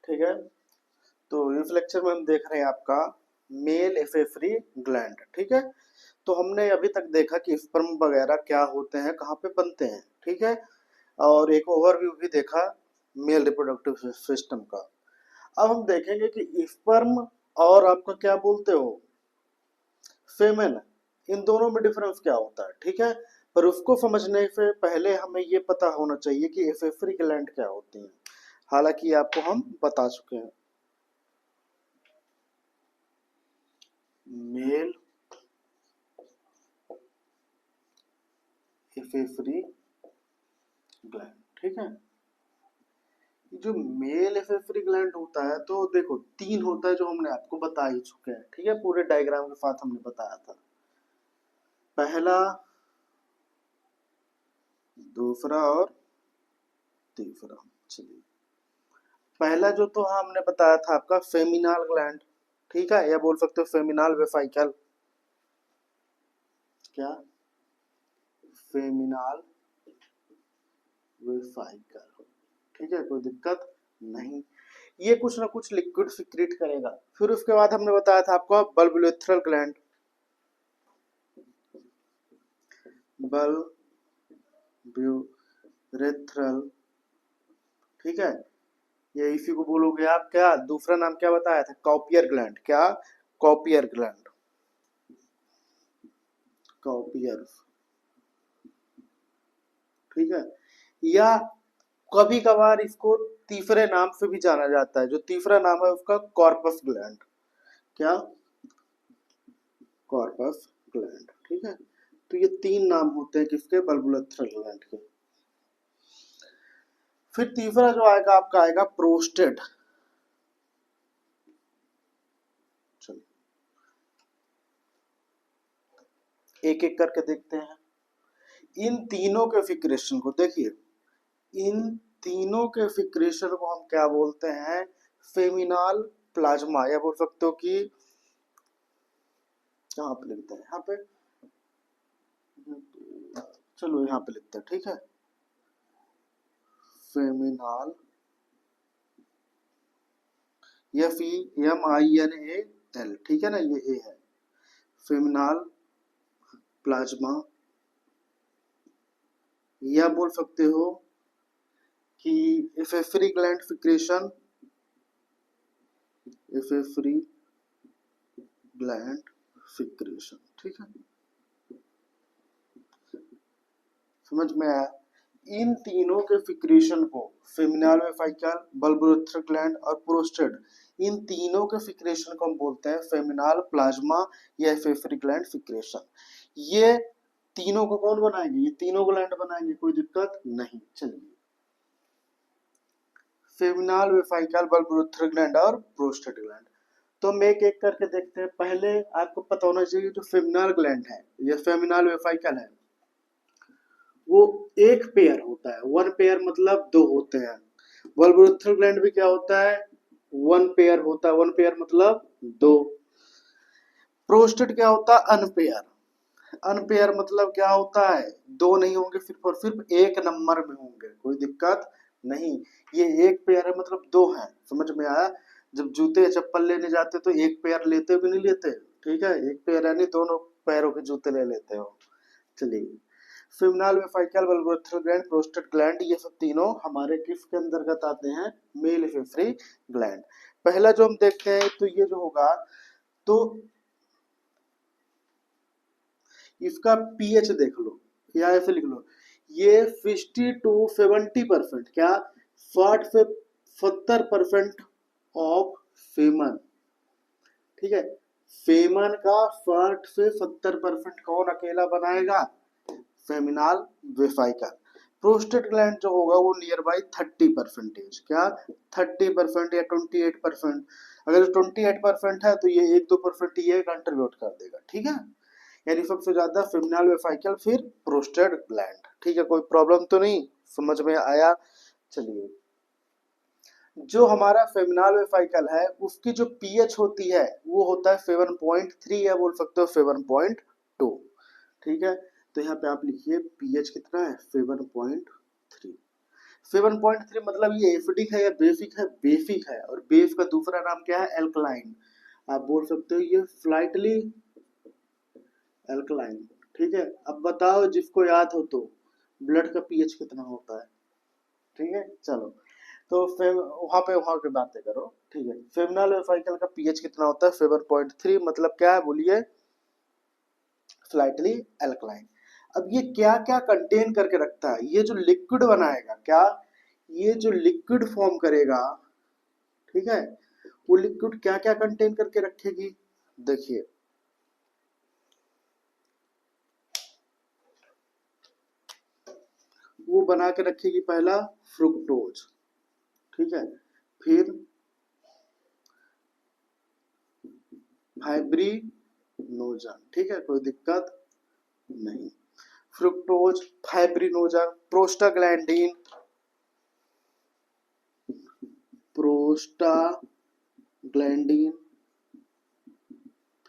ठीक है। तो इस लेक्चर में हम देख रहे हैं आपका मेल एफेफ्री ग्लैंड। ठीक है। तो हमने अभी तक देखा कि स्पर्म वगैरह क्या होते हैं, कहाँ पे बनते हैं। ठीक है। और एक ओवरव्यू भी देखा मेल रिप्रोडक्टिव सिस्टम का। अब हम देखेंगे कि स्पर्म और आपका क्या बोलते हो फेमेन, इन दोनों में डिफरेंस क्या होता है। ठीक है। पर उसको समझने से पहले हमें ये पता होना चाहिए कि एफेफ्री ग्लैंड क्या होती है। हालांकि आपको हम बता चुके हैं। मेल एफेफ्री ग्लैंड। ठीक है। जो मेल एफेफ्री ग्लैंड होता है तो देखो तीन होता है जो हमने आपको बता ही चुके हैं। ठीक है। पूरे डायग्राम के साथ हमने बताया था। पहला, दूसरा और तीसरा। चलिए, पहला जो तो हमने बताया था आपका फेमिनाल ग्लैंड। ठीक है। या बोल सकते हो फेमिनाल वेफाइकल। क्या? फेमिनाल वेफाइकल। ठीक है, कोई दिक्कत नहीं। ये कुछ ना कुछ लिक्विड सिक्रेट करेगा। फिर उसके बाद हमने बताया था आपको बल्बुलेथ्रल ग्लैंड। बल्ब्यूरेथ्रल। ठीक है। ये इसी को बोलोगे आप क्या, दूसरा नाम क्या बताया था, कॉपियर ग्लैंड। क्या? Copier gland. कॉपियर। ठीक है। या कभी कभार इसको तीसरे नाम से भी जाना जाता है। जो तीसरा नाम है उसका कॉर्पस ग्लैंड। क्या? Corpus gland. ठीक है। तो ये तीन नाम होते हैं किसके, बल्बुलेथ्रल ग्लैंड के। फिर तीसरा जो आएगा आपका आएगा प्रोस्टेट। चलिए एक एक करके देखते हैं। इन तीनों के फिक्रेशन को देखिए, इन तीनों के फिक्रेशन को हम क्या बोलते हैं, फेमिनाल प्लाज्मा। या बोल सकते हो कि कहाँ पे लिखते हैं, यहाँ पे, चलो यहाँ पे लिखते हैं। ठीक है। फेमिनाल, FEMINAL। ठीक है ना, ये ए है। फेमिनाल प्लाज्मा। या बोल सकते हो कि एफेफ्री ग्लैंड फिक्रेशन, एफेफ्री ग्लैंड फिक्रेशन। ठीक है, समझ में आया। इन तीनों के फिक्रेशन को फेमिनाल वेफाइकल, बल्बुलेथ्रल ग्लैंड और प्रोस्टेट, इन तीनों के फिक्रेशन को हम बोलते हैं फेमिनाल प्लाज्मा या एफेफ्री ग्लैंड फिक्रेशन। ये तीनों को कौन बनाएंगे, ये तीनों ग्लैंड बनाएंगे, कोई दिक्कत नहीं। चलिए, फेमिनाल वेफाइकल, बल्बुलेथ्रल ग्लैंड और प्रोस्टेट ग्लैंड। तो हम एक एक करके देखते हैं। पहले आपको पता होना चाहिए जो फेमिनाल ग्लैंड है या फेमिनाल वेफाइकल है वो एक पेयर होता है। वन पेयर मतलब दो होते हैं। बल्बुलेथ्रल ग्लैंड भी क्या होता है, वन पेयर होता है। वन पेयर मतलब दो। प्रोस्टेट क्या होता है, अनपेयर। अनपेयर मतलब क्या होता है, दो नहीं होंगे सिर्फ और सिर्फ एक नंबर में होंगे, कोई दिक्कत नहीं। ये एक पेयर है मतलब दो हैं, समझ में आया। जब जूते या चप्पल लेने जाते तो एक पेयर लेते हो कि नहीं लेते। ठीक है, एक पेयर यानी दोनों पैरों के जूते ले लेते हो। चलिए, फेमिनाल वेफाइकल, बल्बुलेथ्रल ग्लैंड, प्रोस्टेट ग्लैंड, ये सब तीनों हमारे किसके अंतर्गत आते हैं, मेल एफेफ्री ग्लैंड। पहला जो हम देखते हैं तो ये जो होगा, तो इसका पीएच देख लो या ऐसे लिख लो, ये 50 to 70%, क्या 60 से 70% ऑफ फेमन। ठीक है, फेमन का 60 से 70% कौन अकेला बनाएगा, फेमिनाल वेफाइकल। प्रोस्टेट ग्लैंड जो होगा वो नियर बाई 30%, क्या 30% या 28%। अगर 28% है तो ये 1-2% ये कंट्रीब्यूट कर देगा। ठीक है, यानी सबसे ज्यादा फेमिनाल वेफाइकल फिर प्रोस्टेट ग्लैंड। ठीक है, कोई प्रॉब्लम तो नहीं, समझ में आया। चलिए, जो हमारा फेमिनाल वेफाइकल है उसकी जो पीएच होती है वो होता है 7.3 या बोल सकते हो 7.2। ठीक है, तो यहाँ पे आप लिखिए पीएच कितना है, 7.3। 7.3 मतलब ये एसिडिक है या बेसिक है? बेसिक है। और बेस का दूसरा नाम क्या है? एल्कलाइन। आप बोल सकते हो ये स्लाइटली एल्कलाइन। ठीक है, अब बताओ जिसको याद हो तो, ब्लड का पीएच कितना होता है? ठीक है, चलो तो वहां पे बातें करो। ठीक है, फेमिनल वेफाइकल का पीएच कितना होता है? 7.3 मतलब क्या है बोलिए? Slightly alkaline. अब ये क्या क्या कंटेन करके रखता है? ये जो लिक्विड बनाएगा क्या, ये जो लिक्विड फॉर्म करेगा, ठीक है, वो लिक्विड क्या क्या कंटेन करके रखेगी? देखिए, वो बना के रखेगी पहला फ्रुक्टोज, ठीक है, फिर फाइब्रिनोजन, ठीक है, कोई दिक्कत नहीं। फ्रुक्टोज, फाइब्रिनोजन, प्रोस्टाग्लैंडिन, प्रोस्टाग्लैंडिन,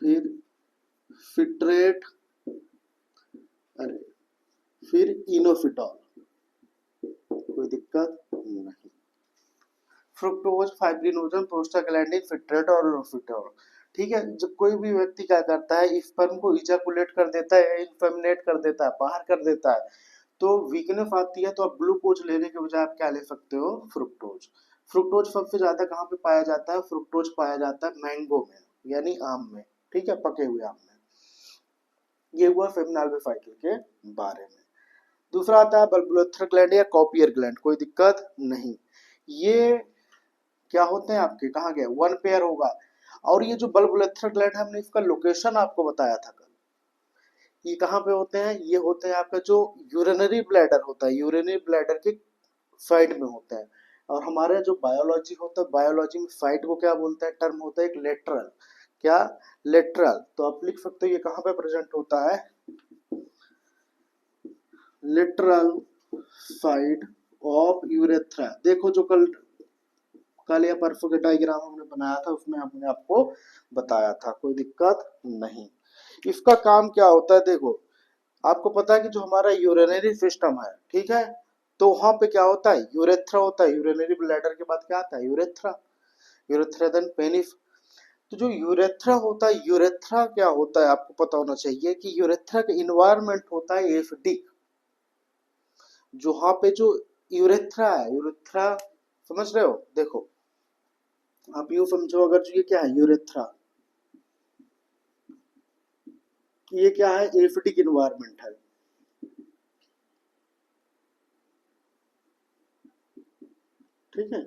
फिर फिट्रेट, अरे फिर इनोफिटॉल, कोई दिक्कत नहीं। फ्रुक्टोज, फाइब्रिनोजन, प्रोस्टाग्लैंडिन, फिट्रेट और इनोफिटॉल। ठीक है, जब कोई भी व्यक्ति क्या करता है, स्पर्म को इजाकुलेट कर देता है, इनफेमिनेट कर देता है, बाहर कर देता है, तो वीकनेस आती है, तो आप ग्लूकोज लेने के बजाय आप क्या ले सकते हो? फ्रुक्टोज। फ्रुक्टोज सबसे ज्यादा कहाँ पे पाया जाता है? फ्रुक्टोज पाया जाता है मैंगो में, यानी आम में, ठीक है, पके हुए आम में। ये हुआ फेमिनल साइकिल के बारे में। दूसरा आता है बल्बुलेथर ग्लैंड या कॉपियर ग्लैंड, कोई दिक्कत नहीं। ये क्या होते हैं आपके, कहाँ गए, वन पेयर होगा। और ये जो बल्बुलेथर ग्लैंड है, हमने इसका लोकेशन आपको बताया था कल, ये कहाँ पे होते हैं? ये होते हैं आपका जो यूरिनरी ब्लैडर होता है, यूरिनरी ब्लैडर के साइड में होता है। और हमारे जो बायोलॉजी होता है, बायोलॉजी में साइड को क्या बोलते हैं? टर्म होता है एक लेटरल। क्या? लेटरल। तो आप लिख सकते हो ये कहाँ पे प्रेजेंट होता है? Lateral side of urethra. देखो जो कल या परसों के डायग्राम हमने बनाया था, उसमें हमने आपको बताया था, कोई दिक्कत नहीं। इसका काम क्या होता है? देखो, आपको पता है कि जो हमारा यूरिनरी सिस्टम है, ठीक है, तो वहां पे क्या होता है? यूरेथ्रा होता है। यूरिनरी ब्लैडर के बाद क्या आता है? यूरेथ्रा। Urethra then penis. तो जो यूरेथ्रा होता है, यूरेथ्रा क्या होता है आपको पता होना चाहिए कि यूरेथ्रा का इन्वायरमेंट होता है एसिडिक। जो वहां पे जो यूरेथ्रा है, यूरेथ्रा समझ रहे हो? देखो, आप यूं समझो, अगर जो ये क्या है यूरेथ्रा, ये क्या है? एसिडिक इन्वायरमेंट है, ठीक है।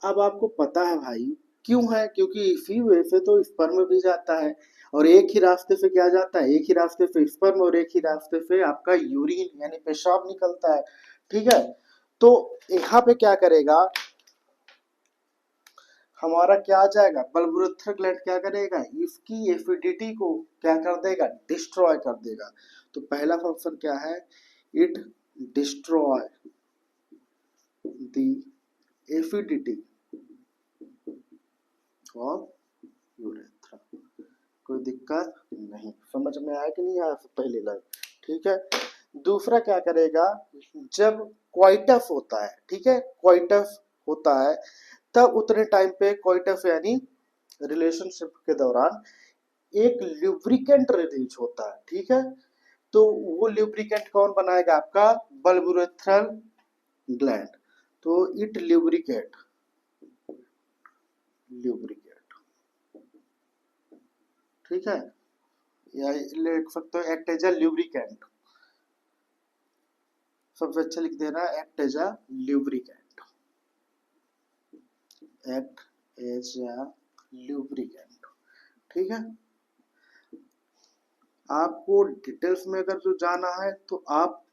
अब आपको पता है भाई क्यों है? क्योंकि इसी वजह से तो स्पर्म भी जाता है, और एक ही रास्ते से क्या जाता है? एक ही रास्ते से स्पर्म, और एक ही रास्ते से आपका यूरिन यानी पेशाब निकलता है, ठीक है। तो यहाँ पे क्या करेगा हमारा? क्या आ जाएगा? बल्बुरेथर ग्लैंड क्या करेगा? इसकी एसिडिटी को क्या कर देगा? डिस्ट्रॉय कर देगा। तो पहला फंक्शन क्या है? It destroy the acidity of urethra. कोई दिक्कत नहीं। समझ में आया कि नहीं आया पहली लाइन? ठीक है। दूसरा क्या करेगा? जब क्वाइटस होता है, ठीक है, क्वाइटस होता है, तब उतने टाइम पे क्वाइटस यानी रिलेशनशिप के दौरान एक ल्यूब्रिकेंट रिलीज होता है, ठीक है। तो वो ल्यूब्रिकेंट कौन बनाएगा? आपका बल्बुरेथ्रल ग्लैंड। तो इट ल्यूब्रिकेट, ल्यूब्रिकेट, ठीक है, या लिख सकते हो एक्ट एज अ ल्यूब्रिकेंट। सबसे अच्छा लिख देना act as a lubricant, act as a lubricant, ठीक है। आपको डिटेल्स में अगर जो जाना है तो आप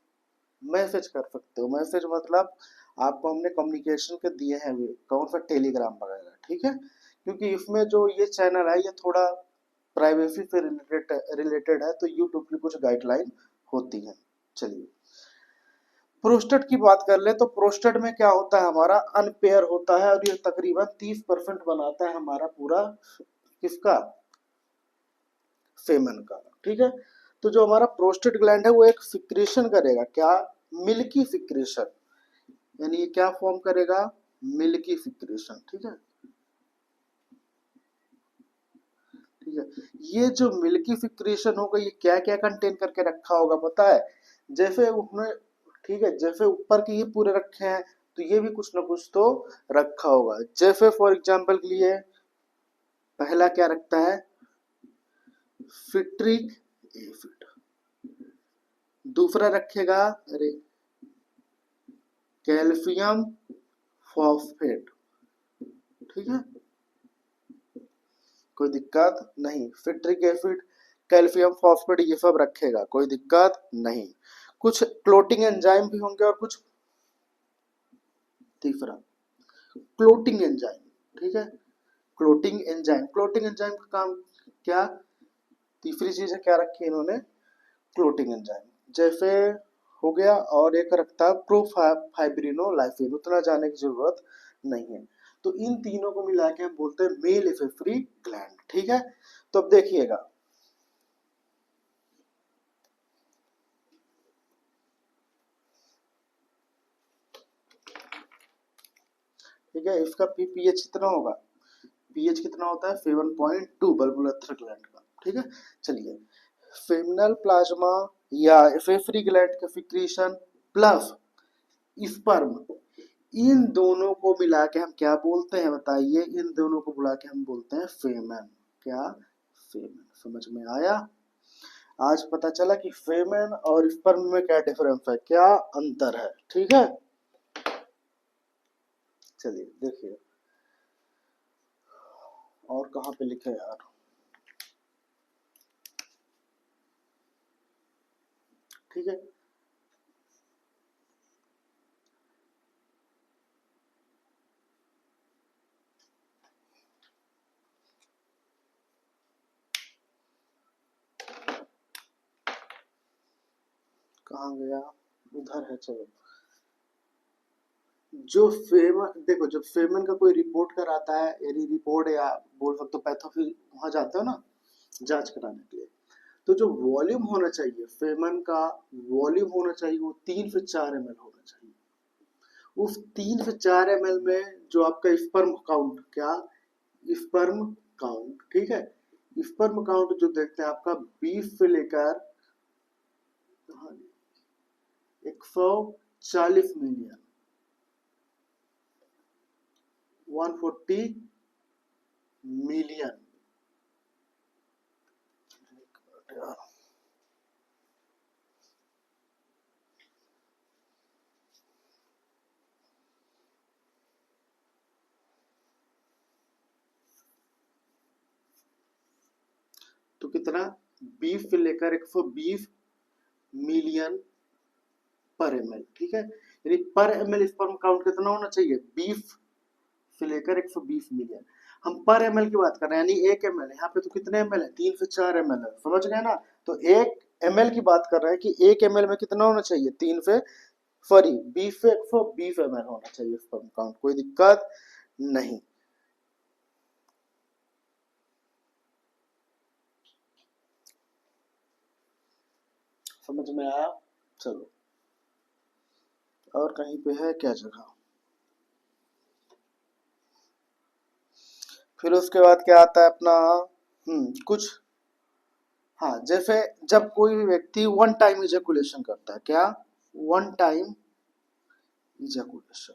मैसेज कर सकते हो। मैसेज मतलब आपको हमने कम्युनिकेशन के दिए हैं वे, कौन सा? टेलीग्राम वगैरह, ठीक है। क्योंकि इसमें जो ये चैनल है ये थोड़ा प्राइवेसी से रिलेटेड है, तो यूट्यूब की कुछ गाइडलाइन होती है। चलिए, प्रोस्टेट की बात कर ले तो प्रोस्टेट में क्या होता है? हमारा अनपेयर होता है, और ये तकरीबन 30% बनाता है हमारा पूरा किसका? सेमन का, ठीक है। तो जो हमारा प्रोस्टेट ग्लैंड है वो एक सिक्रेशन करेगा, क्या? Milky secretion. यानी ये क्या फॉर्म करेगा, मिल्की फिक्रेशन। ठीक है, ठीक है। ये जो मिल्की फिक्रेशन होगा ये क्या क्या कंटेन करके रखा होगा पता है, जैसे उसने, ठीक है, जैसे ऊपर के ये पूरे रखे हैं तो ये भी कुछ ना कुछ तो रखा होगा। जैसे फॉर एग्जांपल के लिए पहला क्या रखता है, फिट्रिक एसिड, दूसरा रखेगा अरे कैल्शियम फॉस्फेट। ठीक है, कोई दिक्कत नहीं, फिट्रिक एसिड, कैल्शियम फॉस्फेट ये सब रखेगा, कोई दिक्कत नहीं। कुछ क्लोटिंग एंजाइम भी होंगे और कुछ, तीसरा क्लोटिंग एंजाइम। ठीक है, क्लोटिंग एंजाइम, क्लोटिंग एंजाइम का काम क्या, तीसरी चीज है क्या रखी है इन्होंने, क्लोटिंग एंजाइम। जैसे हो गया, और एक रखता है प्रोफाइब्रिनोलाइसिन, उतना जाने की जरूरत नहीं है। तो इन तीनों को मिला के हम बोलते हैं मेल इफेफ्री ग्लैंड। ठीक है, तो अब देखिएगा, ठीक है, इसका पीएच कितना होगा, पीएच कितना होता है 7.2 बल्बुलर ग्लैंड का। ठीक है, चलिए, फेमिनल प्लाज्मा या इफेफ्री ग्लैंड का फिक्रीशन प्लस स्पर्म, इन दोनों को मिला के हम क्या बोलते हैं बताइए, इन दोनों को बुला के हम बोलते हैं फेमन। क्या, फेमन। समझ में आया, आज पता चला कि फेमन और स्पर्म में क्या डिफरेंस है, क्या अंतर है। ठीक है, चलिए देखिए और कहाँ पे लिखे यार, ठीक है, कहाँ गया, उधर है, चलो। जो फेमन, देखो जब फेमन का कोई रिपोर्ट कराता है, यानी रिपोर्ट या बोल सकते हो पैथोफिल, वहां जाते हो ना जांच कराने के लिए, तो जो वॉल्यूम होना चाहिए फेमन का, वॉल्यूम होना चाहिए वो 3 से 4 ml होना चाहिए। उस 3 से 4 ml में जो आपका स्पर्म काउंट, क्या, स्पर्म काउंट, ठीक है, स्पर्म काउंट जो देखते हैं आपका 20 से लेकर 140 मिलियन, 140 मिलियन। तो कितना, 20 से लेकर 120 मिलियन पर ml। ठीक है, यानी पर ml स्पर्म काउंट कितना होना चाहिए, 20 से लेकर 120 मिलियन। हम पर ml की बात कर रहे हैं, यानी 1 ml है, यहाँ पे तो कितने ml है, 3 से 4 ml है, समझ गए ना। तो 1 ml की बात कर रहे हैं कि 1 ml में कितना होना चाहिए, 20 से 120 ml होना चाहिए स्पर्म काउंट, कोई दिक्कत नहीं। समझ में आया, चलो और कहीं पे है क्या जगह, फिर उसके बाद क्या आता है अपना, कुछ, हाँ, जैसे जब कोई भी व्यक्ति वन टाइम इजैकुलेशन करता है, क्या, वन टाइम इजैकुलेशन,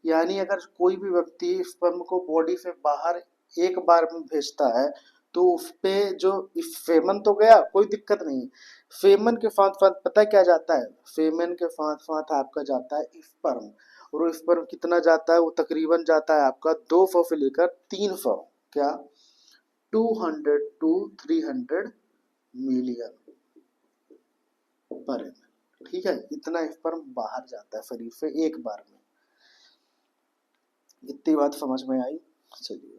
यानी अगर कोई भी व्यक्ति स्पर्म को बॉडी से बाहर एक बार में भेजता है तो उस पे जो फेमन तो गया, कोई दिक्कत नहीं, फेमन के साथ साथ पता है क्या जाता है, फेमन के साथ साथ आपका जाता है स्पर्म, और वो स्पर्म कितना जाता है, वो तकरीबन जाता है आपका 200 से लेकर 300, क्या, 200 to 300 मिलियन पर ml। ठीक है, इतना स्पर्म बाहर जाता है शरीर से एक बार में। इतनी बात समझ में आई, चलिए,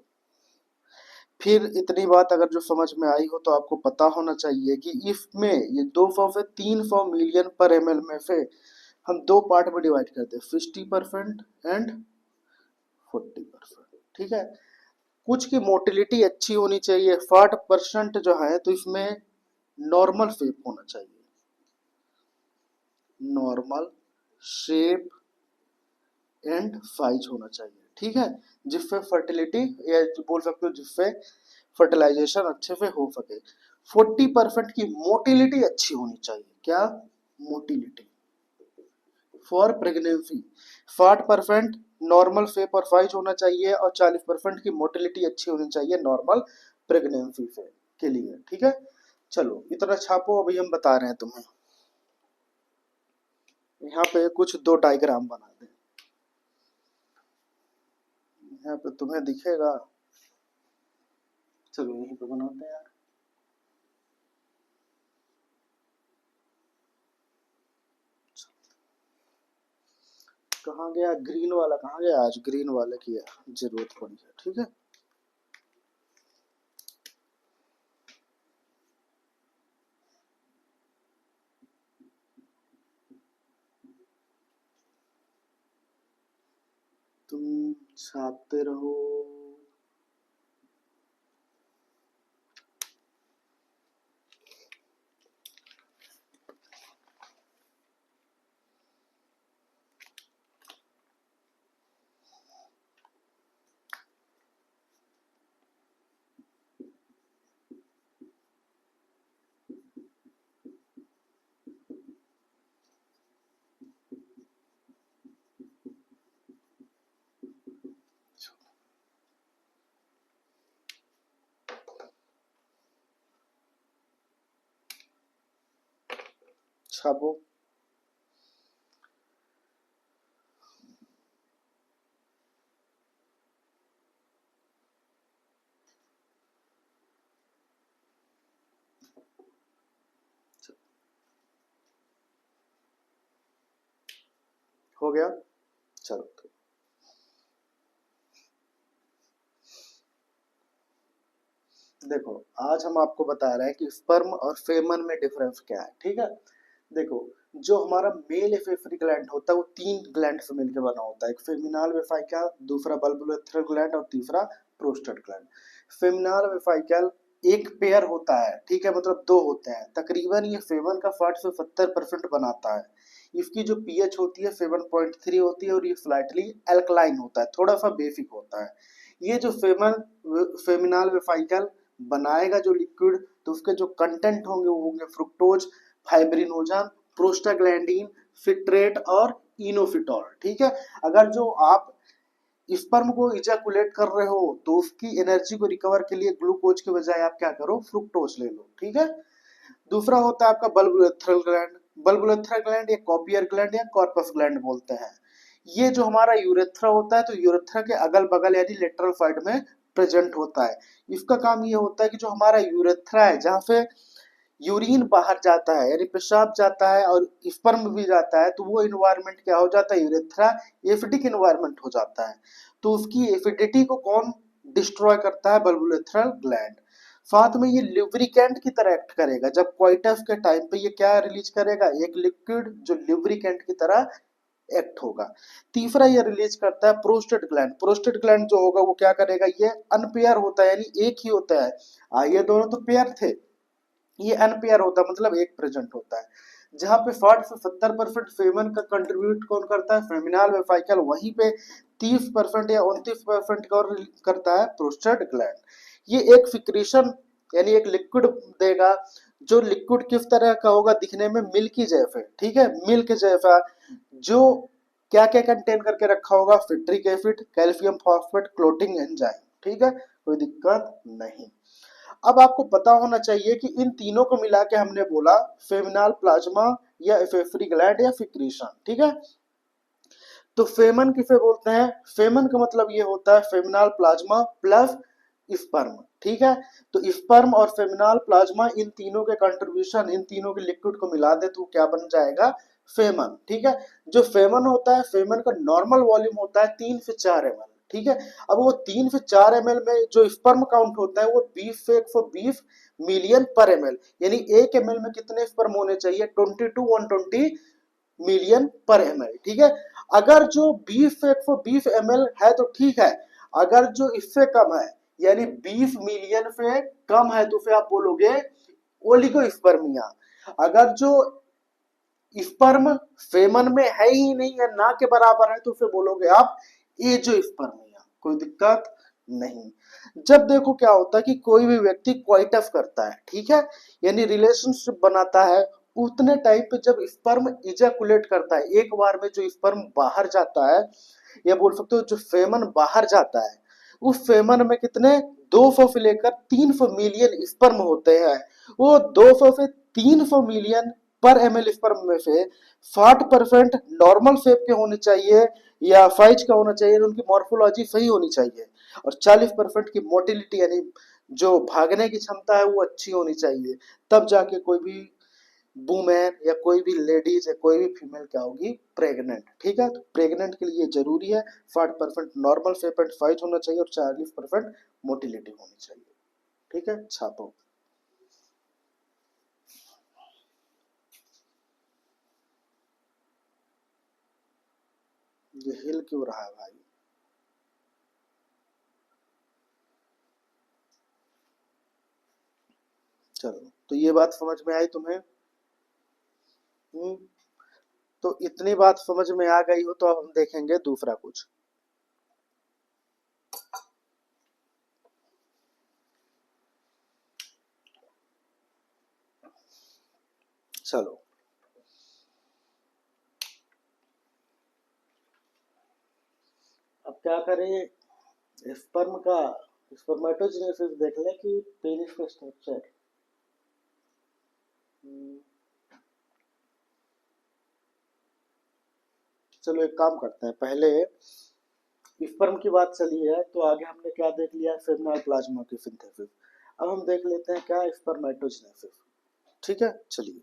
फिर इतनी बात अगर जो समझ में आई हो तो आपको पता होना चाहिए कि इसमें ये 200 से 300 मिलियन पर ml में से हम दो पार्ट में डिवाइड करते हैं, 50% एंड 40%। ठीक है, कुछ की मोटिलिटी अच्छी होनी चाहिए, 60% जो है तो इसमें नॉर्मल शेप होना चाहिए, नॉर्मल शेप एंड साइज होना चाहिए, ठीक है, जिससे फर्टिलिटी या बोल सकते हो जिससे फर्टिलाइजेशन अच्छे से हो सके। 40% की मोटिलिटी अच्छी होनी चाहिए, क्या, motility for pregnancy. 60% normal shape और साइज होना चाहिए और 40% की मोटिलिटी अच्छी होनी चाहिए नॉर्मल प्रेगनेंसी से के लिए, ठीक है। चलो इतना छापो, अभी हम बता रहे हैं तुम्हें। यहाँ पे कुछ दो डायग्राम बना दें, यहाँ पे तुम्हें दिखेगा, चलो यहीं पे बनाते हैं यार। कहाँ गया ग्रीन वाला, कहाँ गया, आज ग्रीन वाले की जरूरत पड़ी है, ठीक है। तुम छापते रहो। छापो। हो गया, चलो। देखो आज हम आपको बता रहे हैं कि स्पर्म और फेमन में डिफरेंस क्या है, ठीक है। देखो जो हमारा मेल एफेफरी ग्लैंड होता है वो 3 ग्लैंड से मिलकर बना होता है, एक फेमिनल वेफाइकल, दूसरा बल्बुलर ग्लैंड और तीसरा प्रोस्टेट ग्लैंड। फेमिनल वेफाइकल एक पेयर होता है, ठीक है, मतलब 2 होते हैं। तकरीबन ये फेमन का 60 से 70% बनाता है। इसकी जो पीएच होती है 7.3 होती है और ये स्लाइटली एल्कलाइन होता है, थोड़ा सा बेसिक होता है। ये जो फेमिनल वेफाइकल बनाएगा जो लिक्विड, तो उसके जो कंटेंट होंगे वो होंगे फ्रुक्टोज, फाइब्रिनोजन, प्रोस्टाग्लैंडिन, फिट्रेट और इनोफिटॉल, ठीक है। अगर जो आप स्पर्म को इजैकुलेट कर रहे हो तो उसकी एनर्जी को रिकवर के लिए ग्लूकोज के बजाय आप क्या करो, फ्रुक्टोज ले लो, ठीक है। दूसरा होता है आपका बल्बुलेथ्रल ग्लैंड। बल्बुलेथ्रल ग्लैंड या कॉपियर ग्लैंड या कॉर्पस ग्लैंड बोलते हैं। ये जो हमारा यूरेथ्रा होता है तो यूरेथ्रा के अगल बगल यानी लेटरल साइड में प्रेजेंट होता है। इसका काम ये होता है कि जो हमारा यूरेथ्रा है जहाँ से यूरिन बाहर जाता है यानी पेशाब जाता है और स्पर्म भी जाता है, तो वो इन्वायरमेंट क्या हो जाता है, यूरेथ्रा एसिडिक इन्वायरमेंट हो जाता है। तो उसकी एसिडिटी को कौन डिस्ट्रॉय करता है, बल्बुलेथ्रल ग्लैंड। साथ में ये लिब्रिकेंट की तरह एक्ट करेगा, जब क्वाइटस के टाइम पे ये क्या रिलीज करेगा, एक लिक्विड जो लिब्रिकेंट की तरह एक्ट होगा। तीसरा ये रिलीज करता है प्रोस्टेट ग्लैंड। प्रोस्टेट ग्लैंड जो होगा वो क्या करेगा, ये अनपेयर होता है यानी एक ही होता है, ये दोनों तो पेयर थे, ये अनपेयर होता है मतलब एक प्रेजेंट होता है। जहां पे 60 से 70% फेमन का कंट्रीब्यूट कौन करता है, फेमिनल वेफाइकल, वहीं पे 30% या 29% का करता है प्रोस्टेट ग्लैंड। ये एक फिक्रेशन यानी एक लिक्विड देगा, जो लिक्विड किस तरह का होगा, दिखने में मिल्की जैसे, ठीक है, मिल्क जैसा, जो क्या क्या कंटेन करके रखा होगा, citric acid, calcium phosphate, clotting enzyme, ठीक है, कोई दिक्कत नहीं। अब आपको पता होना चाहिए कि इन तीनों को मिला के हमने बोला फेमिनल प्लाज्मा या एफेफरी ग्लैंड या फिक्रेशन, ठीक है। तो फेमन किसे बोलते हैं, फेमन का मतलब ये होता है फेमिनल प्लाज्मा प्लस स्पर्म, ठीक है। तो स्पर्म और फेमिनल प्लाज्मा इन तीनों के कंट्रीब्यूशन, इन तीनों के लिक्विड को मिला दे तो क्या बन जाएगा, फेमन, ठीक है। जो फेमन होता है, फेमन का नॉर्मल वॉल्यूम होता है 3 से 4 ml, ठीक है। अब वो 3 से 4 ml में जो स्पर्म काउंट होता है वो 20 से 120 मिलियन पर ml, यानी 1 ml में कितने स्पर्म होने चाहिए, 20 to 120 मिलियन पर ml, ठीक है। अगर जो 20 से 120 ml है तो ठीक है, अगर जो इससे कम है यानी 20 मिलियन से कम है तो फिर आप बोलोगे ओलिगोस्पर्मिया। अगर जो स्पर्म फेमन में है ही नहीं है, ना के बराबर है, तो फिर बोलोगे आप एजोस्पर्मिया, कोई दिक्कत नहीं। जब देखो क्या होता है कि कोई भी व्यक्ति क्वाइटस करता है, ठीक है, यानी रिलेशनशिप बनाता है, उतने टाइम पे जब स्पर्म इजैकुलेट करता है, एक बार में जो स्पर्म बाहर जाता है, या बोल सकते हो जो फेमन बाहर जाता है, उस फेमन में कितने 200 से लेकर 300 मिलियन स्पर्म होते हैं। वो 200 से 300 मिलियन पर ml स्पर्म में से 60% नॉर्मल शेप के होने चाहिए या साइज का होना चाहिए, उनकी मॉर्फोलॉजी सही होनी चाहिए, और 40% की मोटिलिटी यानी जो भागने की क्षमता है वो अच्छी होनी चाहिए, तब जाके कोई भी वुमेन या कोई भी लेडीज या कोई भी फीमेल क्या होगी, प्रेग्नेंट। ठीक है, तो प्रेग्नेंट के लिए जरूरी है 60% नॉर्मल शेप एंड साइज होना चाहिए और 40% मोटिलिटी होनी चाहिए। ठीक है, छापो। ये हिल क्यों रहा है भाई? चलो, तो ये बात समझ में आई तुम्हें? तो इतनी बात समझ में आ गई हो तो अब हम देखेंगे दूसरा कुछ। चलो, अब क्या करें, स्पर्म का स्पर्मेटोजेनेसिस देख लें कि पेनिस का स्ट्रक्चर। चलो एक काम करते हैं, पहले स्पर्म की बात चली है तो आगे हमने क्या देख लिया, फेमिनल प्लाज्मा की सिंथेसिस। अब हम देख लेते हैं क्या, स्पर्मेटोजेनेसिस। ठीक है, चलिए।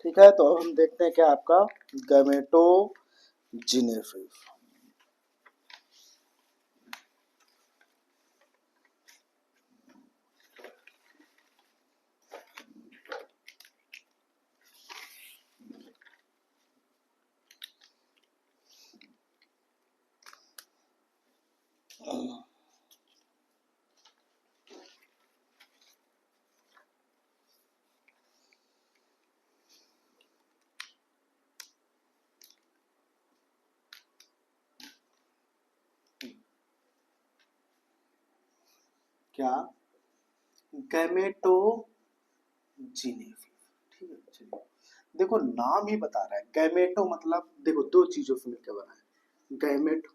ठीक है, तो अब हम देखते हैं क्या आपका गैमेटोजेनेसिस। क्या, गैमेटोजेनेसिस। ठीक है, चलिए। देखो नाम ही बता रहा है, गैमेटो मतलब देखो दो चीजों से मिलकर बना है, गैमेट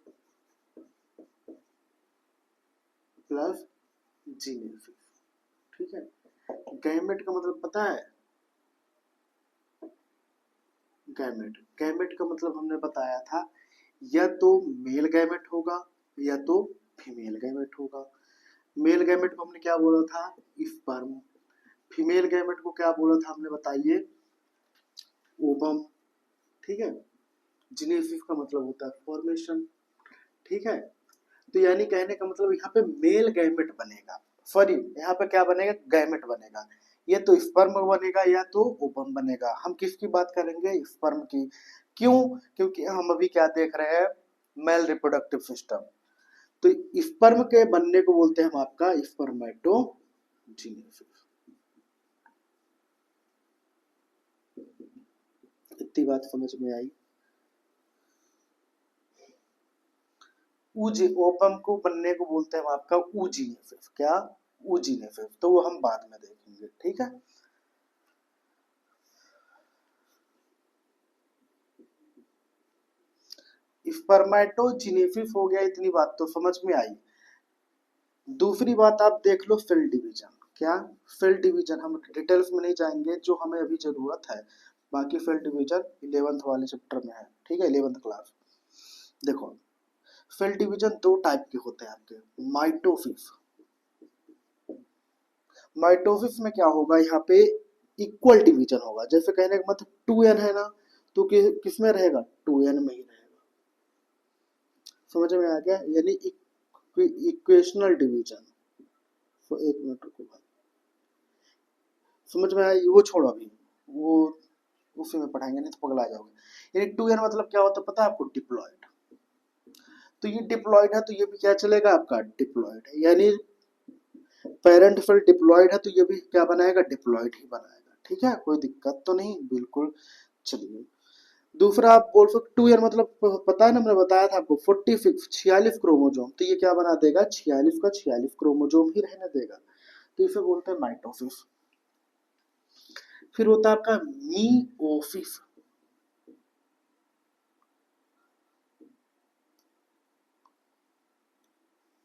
प्लस जीनेसिस। ठीक है, गैमेट का मतलब पता है, गैमेट गैमेट का मतलब हमने बताया था, या तो मेल गैमेट होगा या तो फीमेल गैमेट होगा। मेल गैमेट को हमने क्या बोला था, स्पर्म। फीमेल गैमेट को क्या बोला था हमने, बताइए, ओवम। ठीक है, जिनेसिस का मतलब होता है फॉर्मेशन। ठीक है, तो यानी कहने का मतलब यहाँ पे मेल गैमेट बनेगा, सॉरी यहाँ पे क्या बनेगा, गैमेट बनेगा, ये तो स्पर्म बनेगा या तो ओवम बनेगा। हम किसकी बात करेंगे, स्पर्म की। क्यों, क्योंकि हम अभी क्या देख रहे हैं, मेल रिप्रोडक्टिव सिस्टम। तो स्पर्म के बनने को बोलते हैं हम आपका स्पर्मेटोजेनेसिस। इतनी बात समझ में आई? ऊजी ओपम को बनने को बोलते हैं हम आपका ऊजीनेसिस। क्या, ऊजीनेसिस, तो वो हम बाद में देखेंगे। ठीक है, स्पर्मेटोजेनेसिस हो गया, इतनी बात तो समझ में आई। दूसरी बात आप देख लो, सेल डिवीजन। क्या, सेल डिवीजन, हम डिटेल्स में नहीं जाएंगे, जो हमें अभी जरूरत है बाकी सेल डिवीजन 11th वाले चैप्टर में है। ठीक है, 11th क्लास। देखो, सेल डिवीजन दो टाइप के होते हैं आपके। माइटोसिस, माइटोसिस में क्या होगा, यहाँ पे इक्वल डिवीजन होगा। जैसे कहने का मतलब 2n है ना, तो किस में रहेगा, 2n में ही रहेगा। समझ में आ गया, यानी इक्वेशनल डिवीजन। तो एक मिनट रुको भाई, समझ में आया, वो छोड़ो अभी, वो उसी में पढ़ाएंगे, नहीं तो पगला जाओगे। यानी 2n मतलब क्या होता है पता है आपको, डिप्लॉयड। तो ये डिप्लॉयड है तो ये भी क्या चलेगा आपका, डिप्लॉयड है। यानी पेरेंट सेल डिप्लॉयड है तो ये भी क्या बनाएगा, डिप्लॉयड ही बनाएगा। ठीक है, कोई दिक्कत तो नहीं, बिल्कुल। चलिए दूसरा आप बोल सकते 2n मतलब पता है ना, मैंने बताया था आपको 46 क्रोमोजोम, तो ये क्या बना देगा, 46 का 46 क्रोमोजोम ही रहने देगा। तो इसे बोलते हैं माइटोसिस। फिर होता है आपका मीओसिस।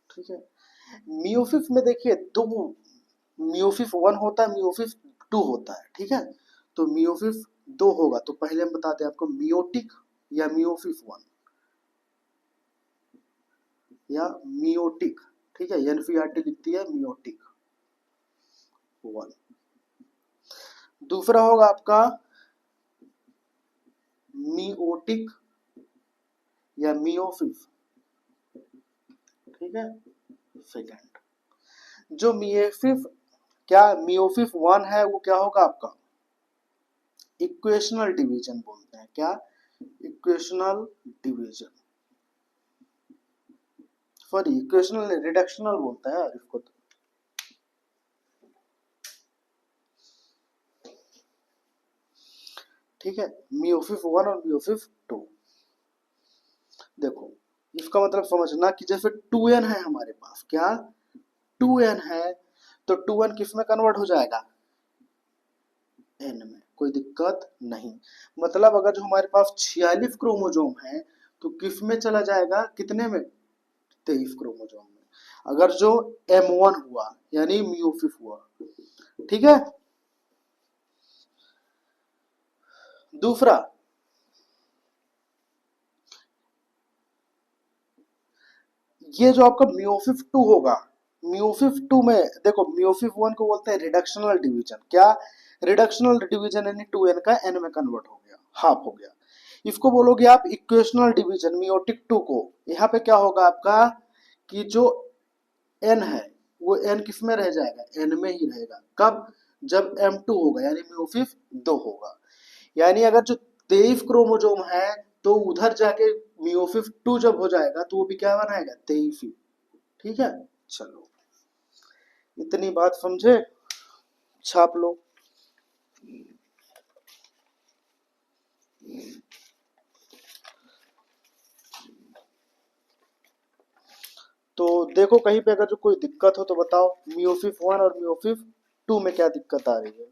ठीक है, मियोसिस में देखिए दो, मियोसिस 1 होता है, मियोसिस 2 होता है। ठीक है, तो मियोसिस 2 होगा तो पहले हम बताते हैं आपको मियोटिक या मियोसिस 1 या मियोटिक। ठीक है, एनसीईआरटी लिखती है मियोटिक 1। दूसरा होगा आपका मियोटिक या मियोसिस। ठीक है, सेकंड जो मियोसिस, क्या मियोसिस 1 है वो क्या होगा आपका, इक्वेशनल डिवीजन बोलते हैं। क्या, equational division, sorry equational reductional बोलते हैं यार इसको तो। ठीक है, मियोसिस 1 और मियोसिस 2। देखो इसका मतलब समझना कि जैसे 2n है हमारे पास, क्या 2n है, तो 2n किस में कन्वर्ट हो जाएगा, n में, कोई दिक्कत नहीं। मतलब अगर जो हमारे पास 46 क्रोमोजोम है तो किस में चला जाएगा, कितने में, 23 क्रोमोजोम में। अगर जो m1 हुआ यानी मियोसिस हुआ। ठीक है, दूसरा ये जो आपका मियोसिस 2 होगा, मियोसिस 2 में देखो मियोसिस 1 को बोलते हैं रिडक्शनल डिवीजन। क्या, रिडक्शनल डिवीजन यानी 2n का n में कन्वर्ट हो गया, हाफ हो गया। इसको बोलोगे आप इक्वेशनल डिवीजन मियोटिक 2 को। यहाँ पे क्या होगा आपका कि जो n है वो n किस में रह जाएगा, n में ही रहेगा। कब, जब m2 होगा यानी मियोसिस 2 होगा। यानी अगर जो 23 क्रोमोजोम है तो उधर जाके मियोसिस 2 जब हो जाएगा तो वो भी क्या बनाएगा, 23 ही। ठीक है, चलो इतनी बात समझे, छाप लो। तो देखो कहीं पे अगर जो कोई दिक्कत हो तो बताओ, मियोसिस 1 और मियोसिस 2 में क्या दिक्कत आ रही है।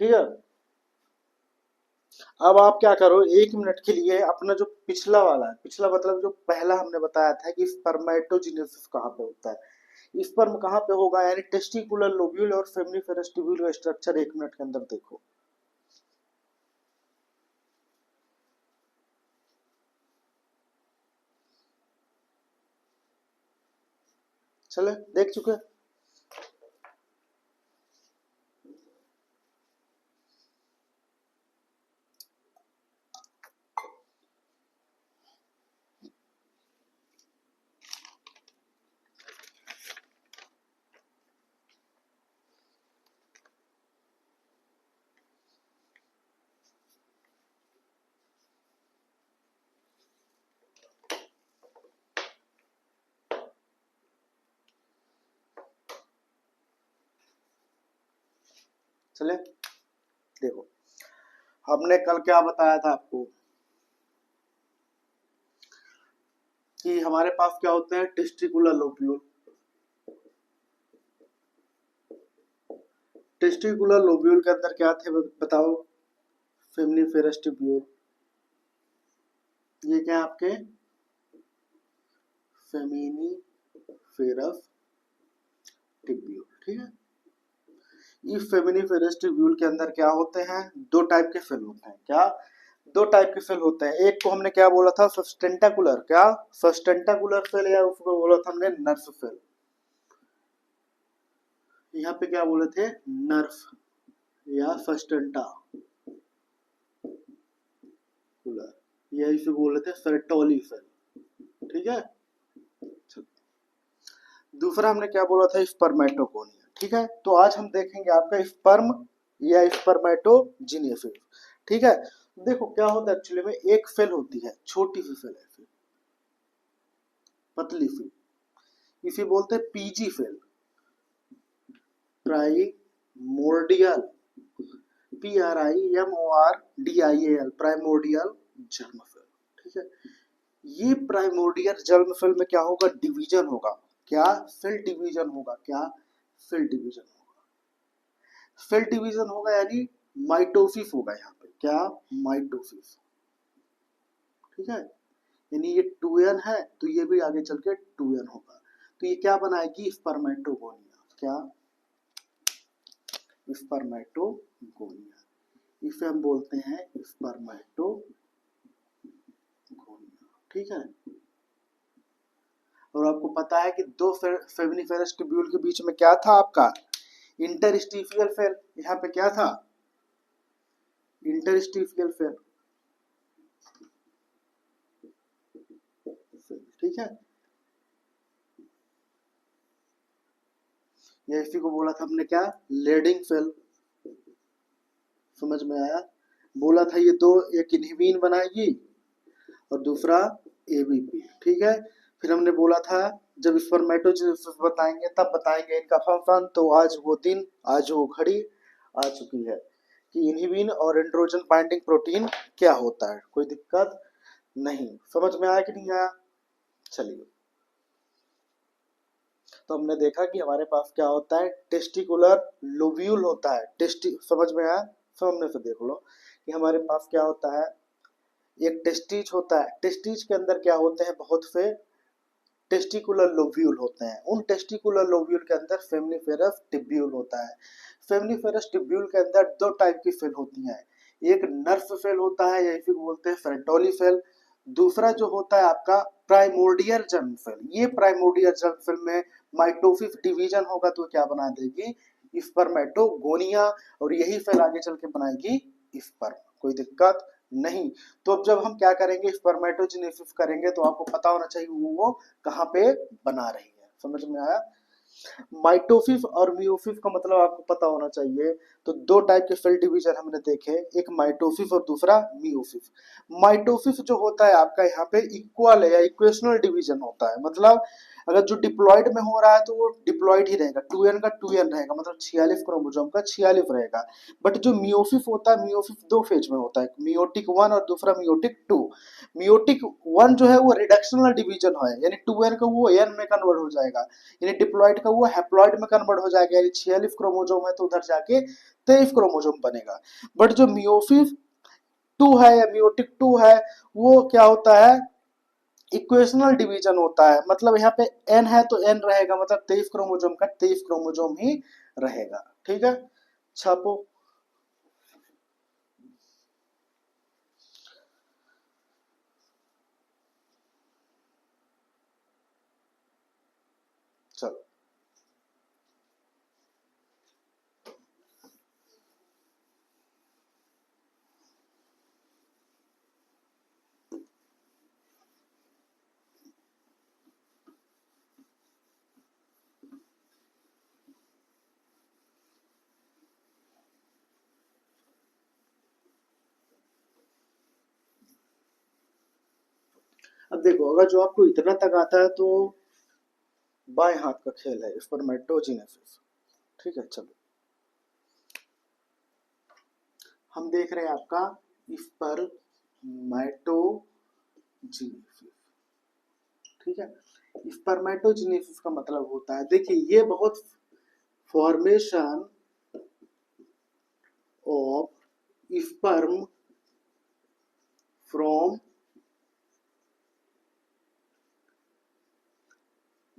ठीक है, अब आप क्या करो, 1 मिनट के लिए अपना जो पिछला वाला है, पिछला मतलब जो पहला हमने बताया था कि स्पर्मेटोजेनेसिस कहाँ पे होता है, स्पर्म कहाँ पे होगा, यानी टेस्टिकुलर लोब्यूल और फेमिनिफेरस ट्यूब्यूल का स्ट्रक्चर 1 मिनट के अंदर देखो। चले देख चुके, चले देखो हमने कल क्या बताया था आपको कि हमारे पास क्या होते हैं, टेस्टिकुलर लोब्यूल। टेस्टिकुलर लोब्यूल के अंदर क्या थे बताओ, फेमिनिफेरस ट्यूब्यूल। ये क्या आपके फेमिनिफेरस ट्यूब्यूल, ठीक है। इस फेमिनिफेरस ट्यूब्यूल के अंदर क्या होते हैं, दो टाइप के सेल होते हैं। क्या, दो टाइप के सेल होते हैं। एक को हमने क्या बोला था, सस्टेंटाकुलर। क्या, सस्टेंटाकुलर सेल, या उसको बोला था हमने नर्व सेल। यहाँ पे क्या बोले थे, नर्व या सस्टेंटा कुलर, या इसे बोले थे सर्टोली सेल, ठीक है। दूसरा हमने क्या बोला था, स्पर्मेटोगोनिया, ठीक है। तो आज हम देखेंगे आपका स्पर्म या स्पर्मेटोजेनेसिस, ठीक है। देखो क्या होता है एक्चुअली में, एक सेल होती है, छोटी सी सेल है, पतली सी, इसे बोलते हैं PG cell, primordial, PRIMORDIAL, primordial germ cell, ठीक है। ये प्राइमोर्डियल जर्म सेल में क्या होगा, डिवीजन होगा। क्या, सेल डिवीजन होगा। क्या, सेल डिवीजन होगा। सेल डिवीजन होगा यानी माइटोसिस होगा यहाँ पे। क्या, माइटोसिस, ठीक है। यानी ये 2n है तो ये भी आगे चल के 2n होगा, तो ये क्या बनाएगी, स्पर्मेटोगोनिया। क्या, स्पर्मेटोगोनिया, इसे हम बोलते हैं स्पर्मेटोगोनिया, ठीक है। और आपको पता है कि दो फेमिनिफेरस ट्यूब्यूल के बीच में क्या था आपका, इंटरस्टिशियल सेल। यहाँ पे क्या था, इंटरस्टिशियल सेल, ठीक है। या इसी को बोला था हमने क्या, लेडिंग सेल, समझ में आया। बोला था ये दो, एक इनहिबिन बनाएगी और दूसरा एबीपी, ठीक है। फिर हमने बोला था जब स्पर्मेटोजेनेसिस बताएंगे तब बताएंगे इनका फंक्शन। तो आज वो दिन, आज वो घड़ी आ चुकी है कि इनहिबिन और एंड्रोजन बाइंडिंग प्रोटीन क्या होता है। कोई दिक्कत नहीं, समझ में आया कि नहीं आया। चलिए, तो हमने देखा कि हमारे पास क्या होता है, टेस्टिकुलर लोब्यूल होता है। समझ में आया, सामने से देख लो कि हमारे पास क्या होता है, एक टेस्टिज होता है। टेस्टिज के अंदर क्या होते हैं, बहुत से टेस्टिकुलर लोब्यूल होते हैं। उन टेस्टिकुलर लोब्यूल के अंदर फेमिनिफेरस ट्यूब्यूल होता है। फेमिनिफेरस ट्यूब्यूल के अंदर दो टाइप की सेल होती हैं, एक नर्व सेल होता है, या इसी को बोलते हैं फेरेटोली सेल। दूसरा जो होता है आपका प्राइमोर्डियल जर्म सेल। ये प्राइमोर्डियल जर्म सेल में माइटोसिस डिवीजन होगा तो क्या बना देगी, स्पर्मेटोगोनिया, और यही सेल आगे चल के बनाएगी स्पर्म। कोई दिक्कत नहीं। तो अब जब हम क्या करेंगे, स्पर्मेटोजेनेसिस करेंगे तो आपको पता होना चाहिए वो कहाँ पे बना रही है। समझ में आया। माइटोसिस और मियोसिस का मतलब आपको पता होना चाहिए। तो दो टाइप के सेल डिवीजन हमने देखे, एक माइटोसिस और दूसरा मियोसिस। माइटोसिस जो होता है आपका यहाँ पे इक्वल है या इक्वेशनल डिवीजन होता है। मतलब अगर जो डिप्लॉइड में हो रहा है तो वो डिप्लॉइड ही रहेगा, 2n का 2n रहेगा, मतलब 46 क्रोमोसोम का 46 रहेगा। बट जो मियोसिस होता है, मियोसिस दो फेज में होता है, मियोटिक 1 और दूसरा मियोटिक 2। मियोटिक 1 जो है वो रिडक्शनल डिवीजन है, यानी 2n का वो n में कन्वर्ट हो जाएगा, यानी डिप्लॉइड का वो हैप्लॉइड में कन्वर्ट हो जाएगा, यानी 46 क्रोमोसोम है तो उधर जाके 23 क्रोमोसोम बनेगा। बट जो मियोसिस 2 है या मियोटिक 2 है, वो क्या होता है, इक्वेशनल डिवीजन होता है। मतलब यहाँ पे n है तो n रहेगा, मतलब 23 क्रोमोसोम का 23 क्रोमोसोम ही रहेगा, ठीक है। छापो, चलो। अब देखो, अगर जो आपको इतना तक आता है तो बाएं हाथ का खेल है स्पर्मेटोजेनेसिस, ठीक है। चलो, हम देख रहे हैं आपका स्पर्मेटोजेनेसिस। ठीक है, स्पर्मेटोजेनेसिस का मतलब होता है, देखिए ये बहुत formation of sperm from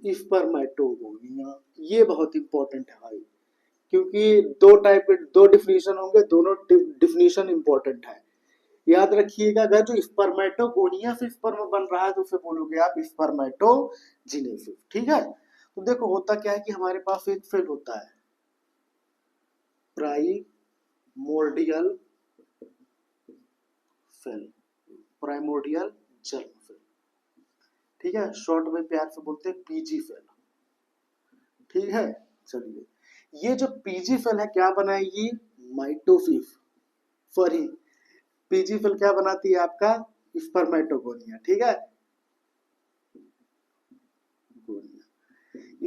spermatogonia, ये बहुत इंपॉर्टेंट है भाई, क्योंकि दो टाइप के दो डिफिनीशन होंगे, दोनों डिफिनीशन इंपॉर्टेंट है। याद रखिएगा, अगर जो स्पर्मेटोगोनिया से स्पर्म बन रहा है तो उसे बोलोगे आप स्पर्मेटोजेनेसिस। ठीक है, तो देखो होता क्या है कि हमारे पास एक सेल होता है primordial cell, primordial germ cell. ठीक है, शॉर्ट में प्यार से बोलते हैं पीजी सेल। ठीक है, चलिए ये जो पीजी सेल है क्या बनाएगी, माइटोसिस, सॉरी पीजी सेल क्या बनाती है आपका, स्पर्मेटोगोनिया। ठीक है,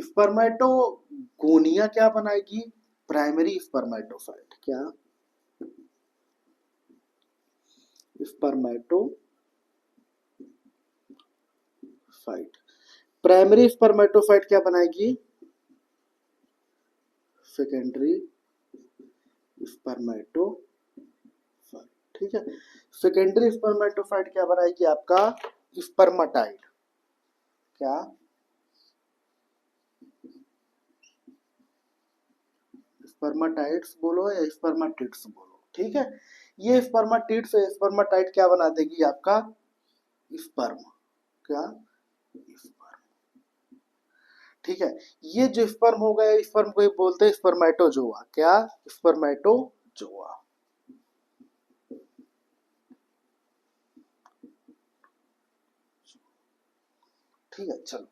स्पर्मेटोगोनिया क्या बनाएगी, प्राइमरी स्पर्मेटोसाइट। क्या, स्पर्मेटोसाइट। प्राइमरी स्पर्मेटोसाइट क्या बनाएगी, सेकेंडरी स्पर्मेटोसाइट। ठीक है, सेकेंडरी स्पर्मेटोसाइट क्या बनाएगी आपका, स्पर्मेटाइड। क्या, स्पर्मेटाइड्स बोलो या स्पर्मेटिड्स बोलो। ठीक है, ये स्पर्मेटिड से स्पर्मेटाइड क्या बना देगी आपका, स्पर्म। क्या, स्पर्म। ठीक है, ये जो स्पर्म होगा स्पर्म को बोलते हैं स्पर्मेटोजोआ। क्या, स्पर्मेटोजोआ। ठीक है, चलो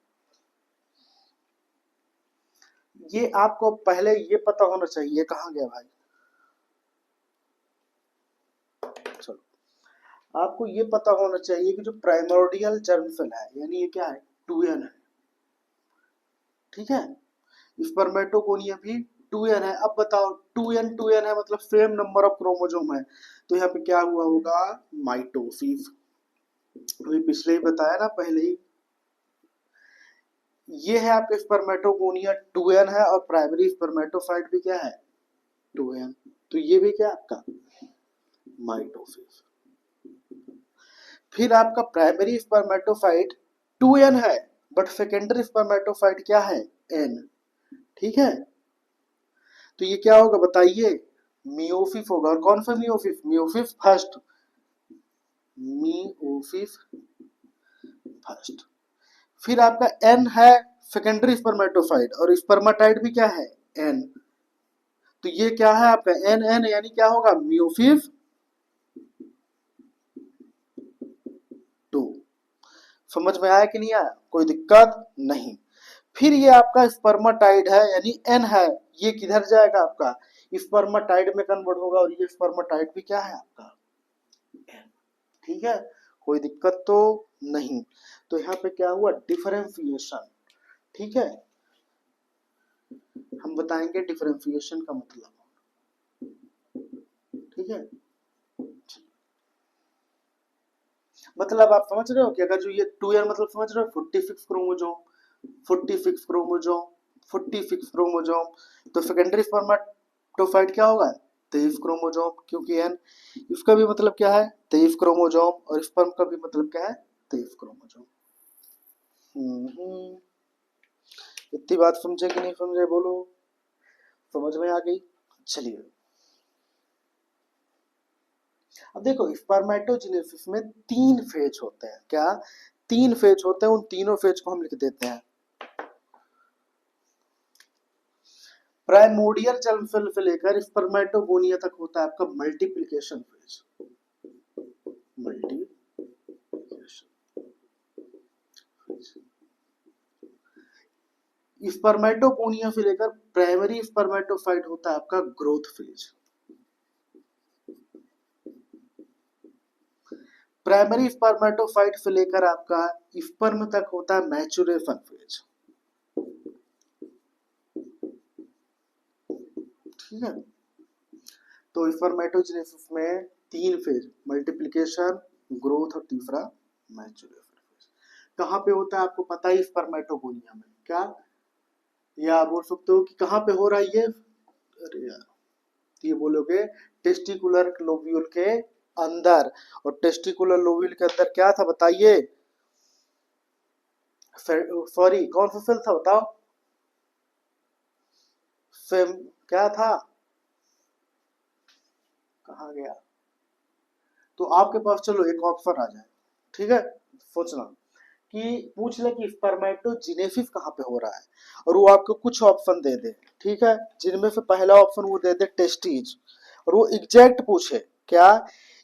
ये आपको पहले ये पता होना चाहिए, कहाँ गया भाई, चलो आपको ये पता होना चाहिए कि जो प्राइमोर्डियल जर्म सेल है, यानी ये क्या है, 2n है। ठीक है, स्पर्मेटोगोनिया भी 2n है। अब बताओ 2n है मतलब सेम नंबर ऑफ क्रोमोसोम है, तो यहाँ पे क्या हुआ होगा, माइटोसिस। अभी पिछले ही बताया ना, पहले ही। ये है आपके स्पर्मेटोगोनिया 2n है, और प्राइमरी स्पर्मेटोसाइट भी क्या है, 2n। तो ये भी क्या आपका माइटोसिस। फिर आपका प्राइमरी स्पर्मेटोसाइट 2n है, बट सेकेंडरी स्पर्मेटोसाइट क्या है, n। ठीक है, तो ये क्या होगा बताइए, मियोसिस होगा। और कौन सा meiosis, meiosis first, meiosis first. फिर आपका n है सेकेंडरी स्पर्मेटोसाइट, और स्पर्मेटाइड भी क्या है, n। तो ये क्या है आपका n यानी क्या होगा, मियोसिस 2। समझ में आया कि नहीं आया, कोई दिक्कत नहीं। फिर ये आपका स्पर्मेटाइड है यानी n है, ये किधर जाएगा आपका, स्पर्मेटाइड में कन्वर्ट होगा, और ये स्पर्मेटाइड भी क्या है आपका n। ठीक है, कोई दिक्कत तो नहीं। तो यहाँ पे क्या हुआ, डिफरेंशिएशन। ठीक है, हम बताएंगे डिफरेंशिएशन का मतलब। ठीक है, मतलब आप समझ रहे हो कि अगर जो ये 2n मतलब समझ रहे हो, 46 क्रोमोसोम, 46 क्रोमोसोम, 46 क्रोमोसोम। तो सेकेंडरी स्पर्मेटोसाइट क्या होगा, 23 क्रोमोसोम, क्योंकि n। इसका भी मतलब क्या है, 23 क्रोमोसोम, और स्पर्म का भी मतलब क्या है, 23 क्रोमोसोम। इतनी बात समझे कि नहीं समझे, बोलो, समझ में आ गई। चलिए अब देखो, स्पर्मेटोजेनेसिस में 3 फेज होते हैं। क्या, 3 फेज होते हैं, उन तीनों फेज को हम लिख देते हैं। प्राइमोर्डियल जर्म सेल से लेकर स्पर्मेटोगोनिया तक होता है आपका मल्टीप्लिकेशन फेज। मल्टीप्लिकेशन, स्पर्मेटोगोनिया से लेकर प्राइमरी स्पर्मेटोसाइट होता है आपका ग्रोथ फेज। प्राइमरी स्पर्मेटोसाइट से लेकर आपका स्पर्म तक होता है मैचुरेशन फेज। ठीक है, तो स्पर्मेटोजेनेसिस में 3 फेज, मल्टीप्लिकेशन, ग्रोथ और तीसरा मैच्योरेशन फेज। कहाँ पे होता है आपको पता है स्पर्मेटोगोनिया में, क्या या बोल सकते हो कि कहाँ पे हो रहा है ये, अरे यार ये बोलोगे टेस्टिकुलर लोब्यूल के अंदर, और टेस्टिकुलर लोब्यूल के अंदर क्या था बताइए, सॉरी कौन सा सेल था बताओ, फेम क्या था, कहाँ गया, तो आपके पास चलो एक ऑप्शन आ जाए, ठीक है, सोचना कि पूछ ले कि स्पर्मेटोजेनेसिस कहाँ पे हो रहा है, और वो आपको कुछ ऑप्शन दे दे, ठीक है, जिनमें से पहला ऑप्शन वो दे दे टेस्टिज, और वो एग्जैक्ट पूछे, क्या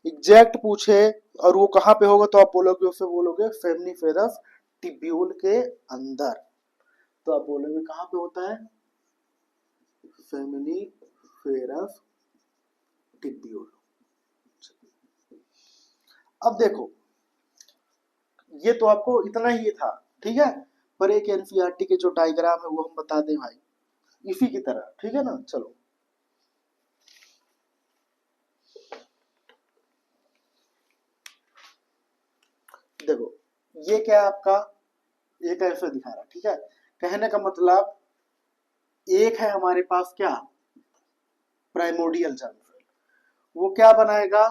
एग्जैक्ट पूछे, और वो कहाँ पे होगा, तो आप बोलोगे उसे बोलोगे फेमनिफेरस टिब्यूल के अंदर, तो आप बोलोगे कहाँ पे होता है, फेमिनिफेरस टिब्यूल। अब देखो ये तो आपको इतना ही था, ठीक है, पर एक एनसीईआरटी के जो डायग्राम है वो हम बता दें भाई इसी की तरह, ठीक है ना, चलो देखो ये क्या है आपका, एक ऐसे दिखा रहा, ठीक है, कहने का मतलब एक है हमारे पास क्या, प्राइमोडियल जर्म सेल, वो क्या बनाएगा,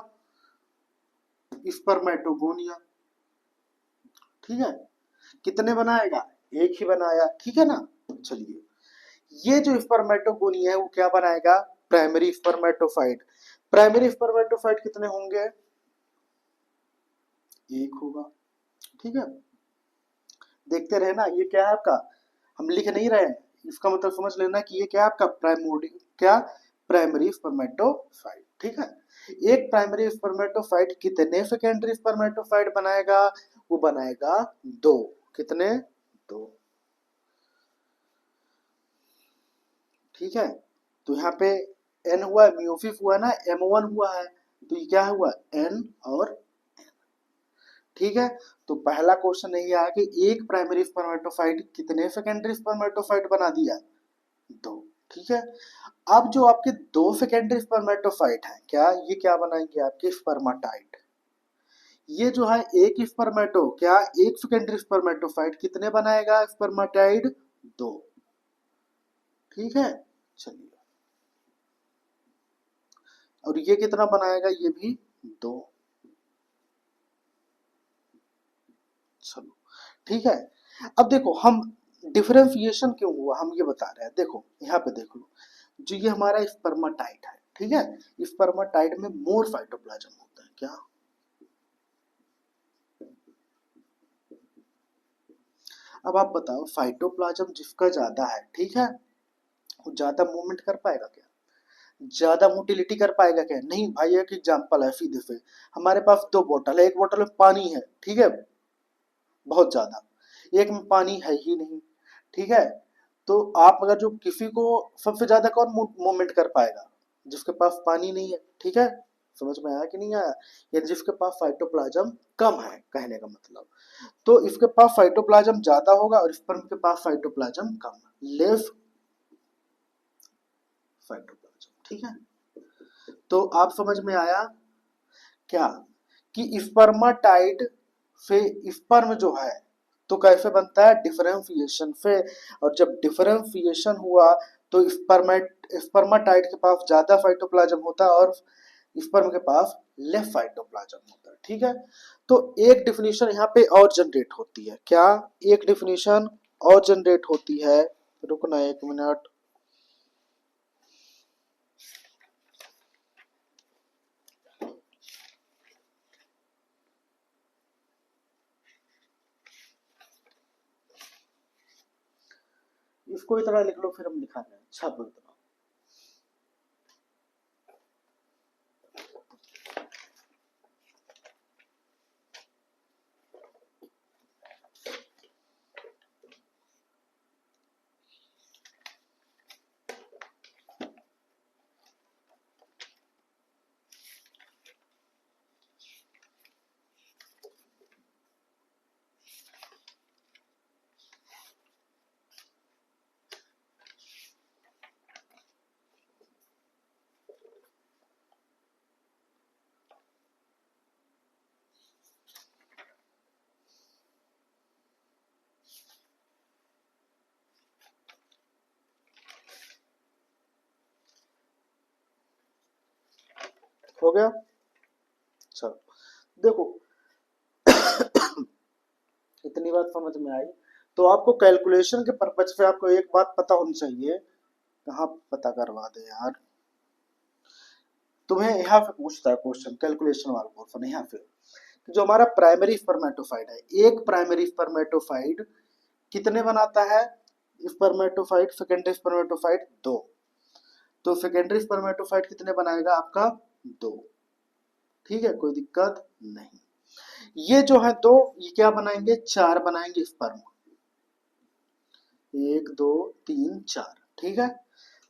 स्पर्मेटोगोनिया, ठीक है, कितने बनाएगा, एक ही बनाया, ठीक है ना, चलिए ये जो स्पर्मेटोगोनिया है वो क्या बनाएगा, प्राइमरी स्पर्मेटोफाइट, प्राइमरी स्पर्मेटोफाइट कितने होंगे, एक होगा, ठीक है, देखते रहे ना, ये क्या है आपका, हम लिख नहीं रहे हैं, इसका मतलब समझ लेना कि ये क्या है आपका प्राइमोडी, क्या प्राइमरी स्पर्मेटोफाइट, ठीक है, एक प्राइमरी स्पर्मेटोफाइट कितने सेकेंडरी स्पर्मेटोफाइट बनाएगा, वो बनाएगा 2, कितने, 2, ठीक है, तो यहाँ पे एन हुआ, म्यूसिस हुआ ना, M1 हुआ है, तो ये क्या हुआ, एन और, ठीक है, तो पहला क्वेश्चन यही आया कि एक प्राइमरी स्पर्मेटोफाइट कितने सेकेंडरी स्पर्मेटोफाइट बना दिया, 2, ठीक है, अब जो आपके 2 सेकेंडरी स्पर्मेटोफाइट है, क्या ये क्या बनाएंगे आपके स्पर्माटाइट, ये जो है एक स्पर्मेटो, क्या एक सेकेंडरी स्पर्मेटोफाइट कितने बनाएगा स्पर्माटाइड, 2, ठीक है, चलिए, और ये कितना बनाएगा, ये भी 2, चलो ठीक है, अब देखो हम डिफरेंशिएशन क्यों हुआ हम ये बता रहे हैं, देखो यहाँ पे देख लो, जो ये हमारा स्पर्माटाइट है, ठीक है, स्पर्माटाइट में मोर साइटोप्लाज्म होता है, क्या, अब आप बताओ साइटोप्लाज्म जिसका ज्यादा है, ठीक है, वो ज्यादा मूवमेंट कर पाएगा क्या, ज्यादा मोटिलिटी कर पाएगा क्या, नहीं भाई, एक एग्जांपल है सीधे से, हमारे पास 2 बोतल है, एक बोतल में पानी है, ठीक है, बहुत ज्यादा, एक में पानी है ही नहीं, ठीक है, तो आप अगर जो किसी को सबसे ज्यादा कौन मूवमेंट कर पाएगा, जिसके पास पानी नहीं है, ठीक है, समझ में आया कि नहीं आया, या जिसके पास साइटोप्लाज्म कम है, कहने का मतलब, तो इसके पास साइटोप्लाज्म ज्यादा होगा और स्पर्म के पास साइटोप्लाज्म कम, लेस साइटोप्लाज्म, ठीक है, तो आप समझ में आया क्या कि स्पर्माटाइट से स्पर्म जो है तो कैसे बनता है, डिफरेंशिएशन से, और जब डिफरेंशिएशन हुआ तो स्पर्माटाइट के पास ज्यादा साइटोप्लाज्म होता है और स्पर्म के पास लेस साइटोप्लाज्म होता है, ठीक है, तो एक डिफिनीशन यहाँ पे और जनरेट होती है, क्या एक डिफिनीशन और जनरेट होती है, रुकना 1 मिनट, इसको इतना लिख लो फिर हम लिखा रहे हैं, अच्छा बोल दो, हो गया। चलो देखो इतनी बात समझ में आई। तो आपको कैलकुलेशन के पर्पज से आपको एक बात पता होनी चाहिए, कहाँ पता करवा दे यार, तुम्हें यहाँ पे पूछता है क्वेश्चन कैलकुलेशन वाला पोर्शन यहाँ पे, जो हमारा प्राइमरी स्पर्मेटोफाइट है, एक प्राइमरी स्पर्मेटोफाइट कितने बनाता है स्पर्मेटोफाइट, सेकेंडरी स्पर्मेटोफाइट दो, तो सेकेंडरी स्पर्मेटोफाइट कितने बनाएगा आपका दो, ठीक है कोई दिक्कत नहीं। ये जो है दो, ये क्या बनाएंगे चार बनाएंगे स्पर्म, एक दो तीन चार, ठीक है।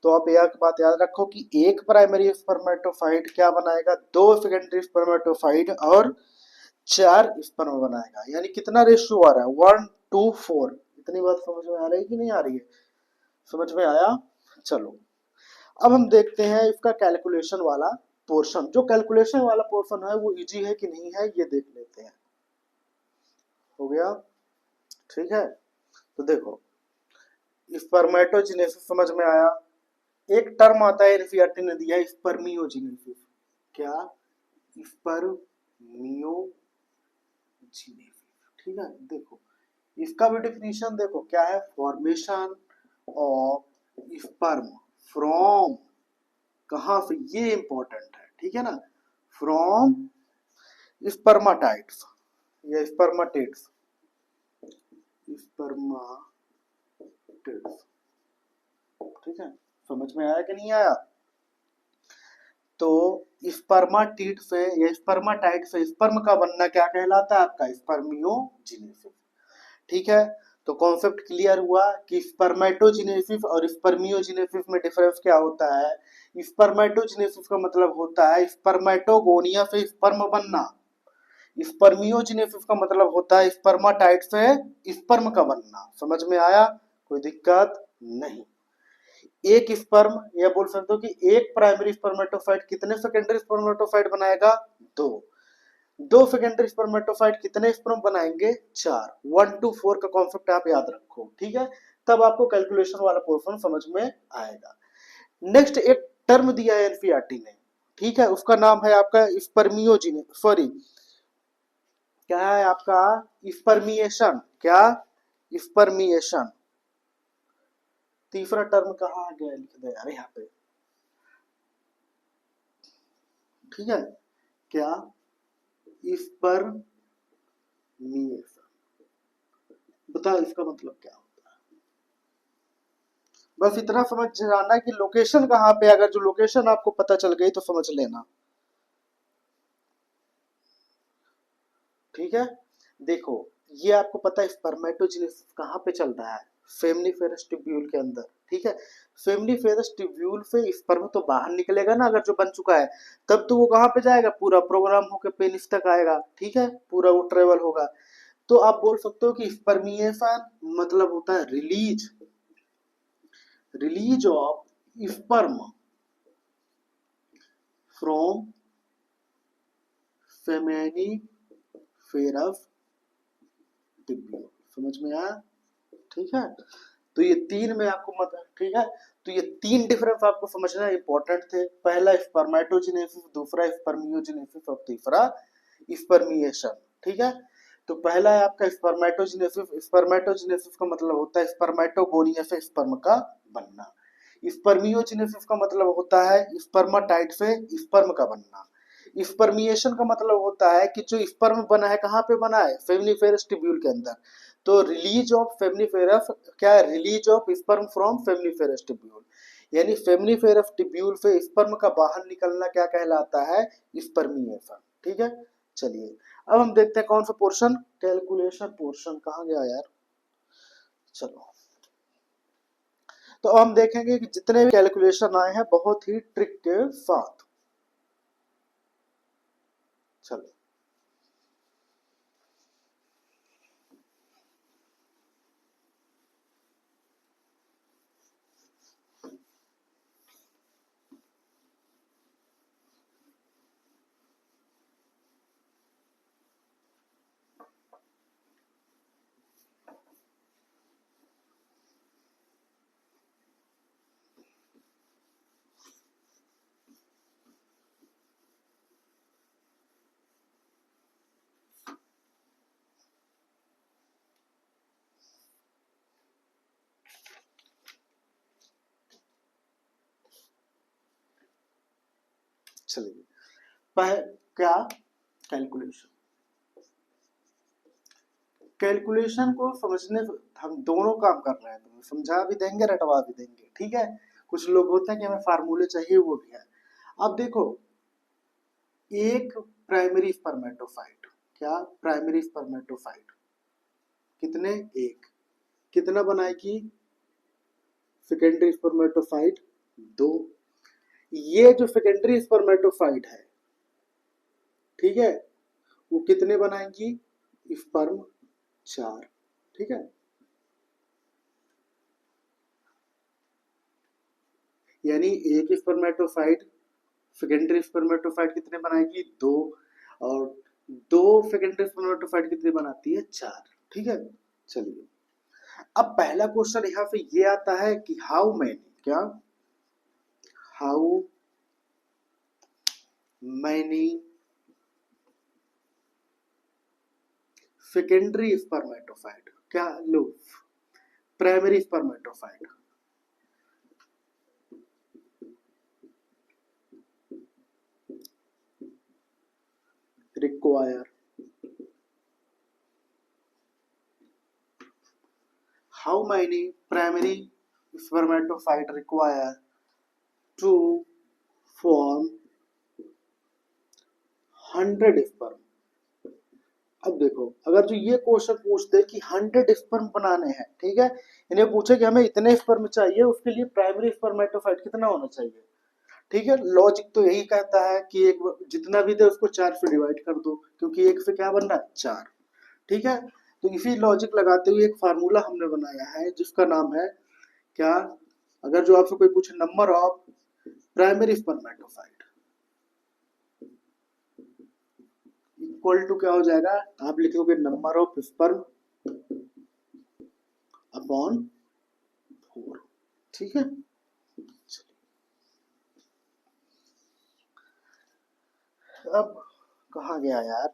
तो आप एक बात याद रखो कि एक प्राइमरी स्पर्मेटोफाइट क्या बनाएगा, दो सेकेंडरी स्पर्मेटोफाइट और चार स्पर्म बनाएगा, यानी कितना रेशियो आ रहा है 1:4। इतनी बात समझ में आ रही है कि नहीं आ रही है, समझ में आया। चलो अब हम देखते हैं इसका कैलकुलेशन वाला पोर्शन, जो कैलकुलेशन वाला पोर्शन है वो इजी है कि नहीं है ये देख लेते हैं। हो गया, ठीक है। तो देखो स्पर्मेटोजेनेसिस समझ में आया, एक टर्म आता है एनसीईआरटी ने दिया स्पर्मियोजेनेसिस, क्या स्पर्मियोजेनेसिस, ठीक है। देखो इसका भी डेफिनेशन देखो क्या है, फॉर्मेशन ऑफ स्पर्म फ्रॉम, कहां से, ये इंपॉर्टेंट है, ठीक है ना, फ्रॉम स्पर्माटाइट्स या स्पर्माटिड्स, स्पर्माटिड्स, ठीक है। समझ में आया कि नहीं आया। तो स्पर्माटिड से या स्पर्माटाइट से स्पर्म का बनना क्या कहलाता है आपका स्पर्मियोजेनेसिस, ठीक है। तो कॉन्सेप्ट क्लियर हुआ कि स्पर्मेटोजेनेसिस और स्पर्मियोजेनेसिस में डिफरेंस क्या होता है। स्पर्मेटोजेनेसिस का मतलब होता है स्पर्मेटोगोनिया से स्पर्म बनना, स्पर्मियोजेनेसिस का मतलब होता है स्पर्माटाइट से स्पर्म का बनना। समझ में आया, कोई दिक्कत नहीं। एक स्पर्म, या बोल सकते हो कि एक प्राइमरी स्पर्मेटोफाइट कितने सेकेंडरी स्पर्मेटोफाइट बनाएगा दो, दो सेकेंडरी स्पर्मेटोफाइट कितने स्पर्म बनाएंगे चार, 1:4 का कॉन्सेप्ट आप याद रखो, ठीक है। तब आपको कैलकुलेशन वाला पोर्शन समझ में आएगा। नेक्स्ट एक टर्म दिया है एनसीईआरटी ने, ठीक है, उसका नाम है आपका स्पर्मियोजेने, सॉरी क्या है आपका स्पर्मिएशन, क्या स्पर्मिएशन। तीसरा टर्म कहाँ गया, लिख दे यार यहाँ पे, ठीक है, क्या स्पर्मिएशन, बता इसका मतलब क्या होता है। बस इतना समझ जाना है कि लोकेशन कहाँ पे, अगर जो लोकेशन आपको पता चल गई तो समझ लेना, ठीक है। देखो ये आपको पता है स्पर्मेटोजेनेसिस कहाँ पे चल रहा है, फेमनिफेरस ट्यूब्यूल के अंदर, ठीक है। फेमनिफेरस ट्यूब्यूल से स्पर्म तो बाहर निकलेगा ना, अगर जो बन चुका है, तब तो वो कहाँ पे जाएगा, पूरा प्रोग्राम होकर पेनिस तक आएगा, ठीक है, पूरा वो ट्रेवल होगा। तो आप बोल सकते हो कि स्पर्मिएशन मतलब होता है release, release of sperm from seminiferous tubule. समझ में आया, ठीक है। तो ये तीन में आपको मतलब, ठीक है, तो ये तीन डिफरेंस आपको समझना इंपॉर्टेंट थे, पहला स्पर्मेटोजेनेसिस, दूसरा स्पर्मियोजेनेसिस और तीसरा स्पर्मिएशन, ठीक है। तो पहला है आपका स्पर्मेटोजेनेसिस, स्पर्मेटोजेनेसिस का मतलब होता है स्पर्मेटोगोनिया से स्पर्म का बनना, स्पर्मियोजेनेसिस का मतलब होता है स्पर्माटाइट से स्पर्म का बनना, स्पर्मिएशन का मतलब होता है कि जो स्पर्म बना है कहाँ पे बना है, फेमिनिफेरस ट्यूब्यूल के अंदर। तो रिलीज ऑफ फेमिनिफेरस क्या है, release of sperm from seminiferous tubule, यानी फेमिनिफेरस ट्यूब्यूल से स्पर्म का बाहर निकलना क्या कहलाता है स्पर्मिएशन, ठीक है। चलिए अब हम देखते हैं कौन सा पोर्शन, कैलकुलेशन पोर्शन कहाँ गया यार। चलो तो हम देखेंगे कि जितने भी कैलकुलेशन आए हैं बहुत ही ट्रिक के साथ। चलो चलिए क्या कैलकुलेशन, कैलकुलेशन को समझने हम दोनों काम कर रहे हैं, तो समझा भी देंगे रटवा भी देंगे, ठीक है। कुछ लोग होते हैं कि हमें फार्मूले चाहिए, वो भी है। अब देखो, एक प्राइमरी स्पर्मेटोफाइट, क्या प्राइमरी स्पर्मेटोफाइट कितने, एक, कितना बनाएगी सेकेंडरी स्पर्मेटोफाइट, दो। ये जो सेकेंडरी स्पर्मेटोफाइट है, ठीक है, वो कितने बनाएंगी, स्पर्म, चार, ठीक है। यानी एक स्पर्मेटोफाइट सेकेंडरी स्पर्मेटोफाइट कितने बनाएगी, दो, और दो सेकेंडरी स्पर्मेटोफाइट कितने बनाती है, चार, ठीक है। चलिए, अब पहला क्वेश्चन यहां पे ये आता है कि हाउ मैनी, क्या, हाउ मैनी सेकेंडरी स्पर्मेटोफाइट, क्या, लो, primary spermatocyte require, how many primary spermatocyte require to form 100 sperm। अब देखो, अगर जो ये क्वेश्चन पूछते कि 100 स्पर्म बनाने हैं, ठीक है, इन्हें पूछे कि हमें इतने स्पर्म चाहिए, उसके लिए प्राइमरी स्पर्मेटोफाइट कितना होना चाहिए, ठीक है। लॉजिक तो यही कहता है कि एक जितना भी दे उसको चार से डिवाइड कर दो, क्योंकि एक से क्या बन रहा है, चार, ठीक है। तो इसी लॉजिक लगाते हुए एक फार्मूला हमने बनाया है जिसका नाम है क्या, अगर जो आपसे कोई पूछे number of primary spermatophyte equal to क्या हो जाएगा, आप लिखोगे नंबर ऑफ स्पर्म अपॉन 4, ठीक है। अब कहा गया यार,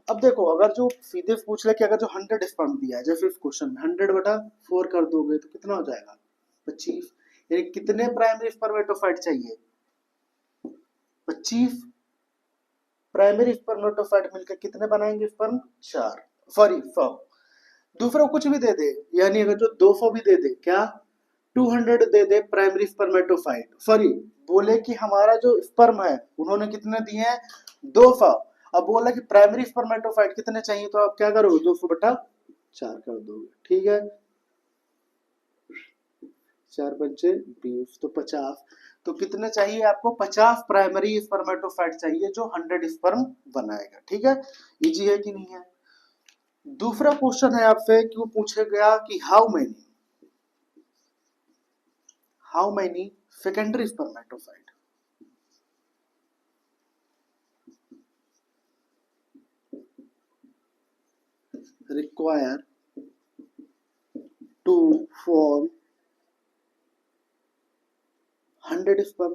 अब देखो, अगर जो सीधे पूछ ले कि अगर जो 100 स्पर्म दिया है, जैसे इस क्वेश्चन में 100/4 कर दोगे तो कितना हो जाएगा, 25। यानी कितने प्राइमरी स्पर्मेटोफाइट चाहिए, 25 प्राइमरी स्पर्मेटोफाइट मिलकर कितने बनाएंगे स्पर्म, 4, सॉरी 100। दूसरा कुछ भी दे दे, यानी अगर जो 200 भी दे दे, क्या 200 दे दे प्राइमरी स्पर्मेटोफाइट, सॉरी बोले कि हमारा जो स्पर्म है उन्होंने कितने दिए हैं, 200। अब बोला कि प्राइमरी स्पर्मेटोफाइट कितने चाहिए, तो आप क्या करोगे, 200/4 कर दोगे, ठीक है। 4 पंचे 20, तो 50। तो कितने चाहिए आपको, 50 प्राइमरी स्पर्मेटोफाइट चाहिए जो 100 स्पर्म बनाएगा, ठीक है। इजी है कि नहीं है। दूसरा क्वेश्चन है आपसे कि वो पूछेगा कि how many secondary spermatophyte require to form 100 sperm.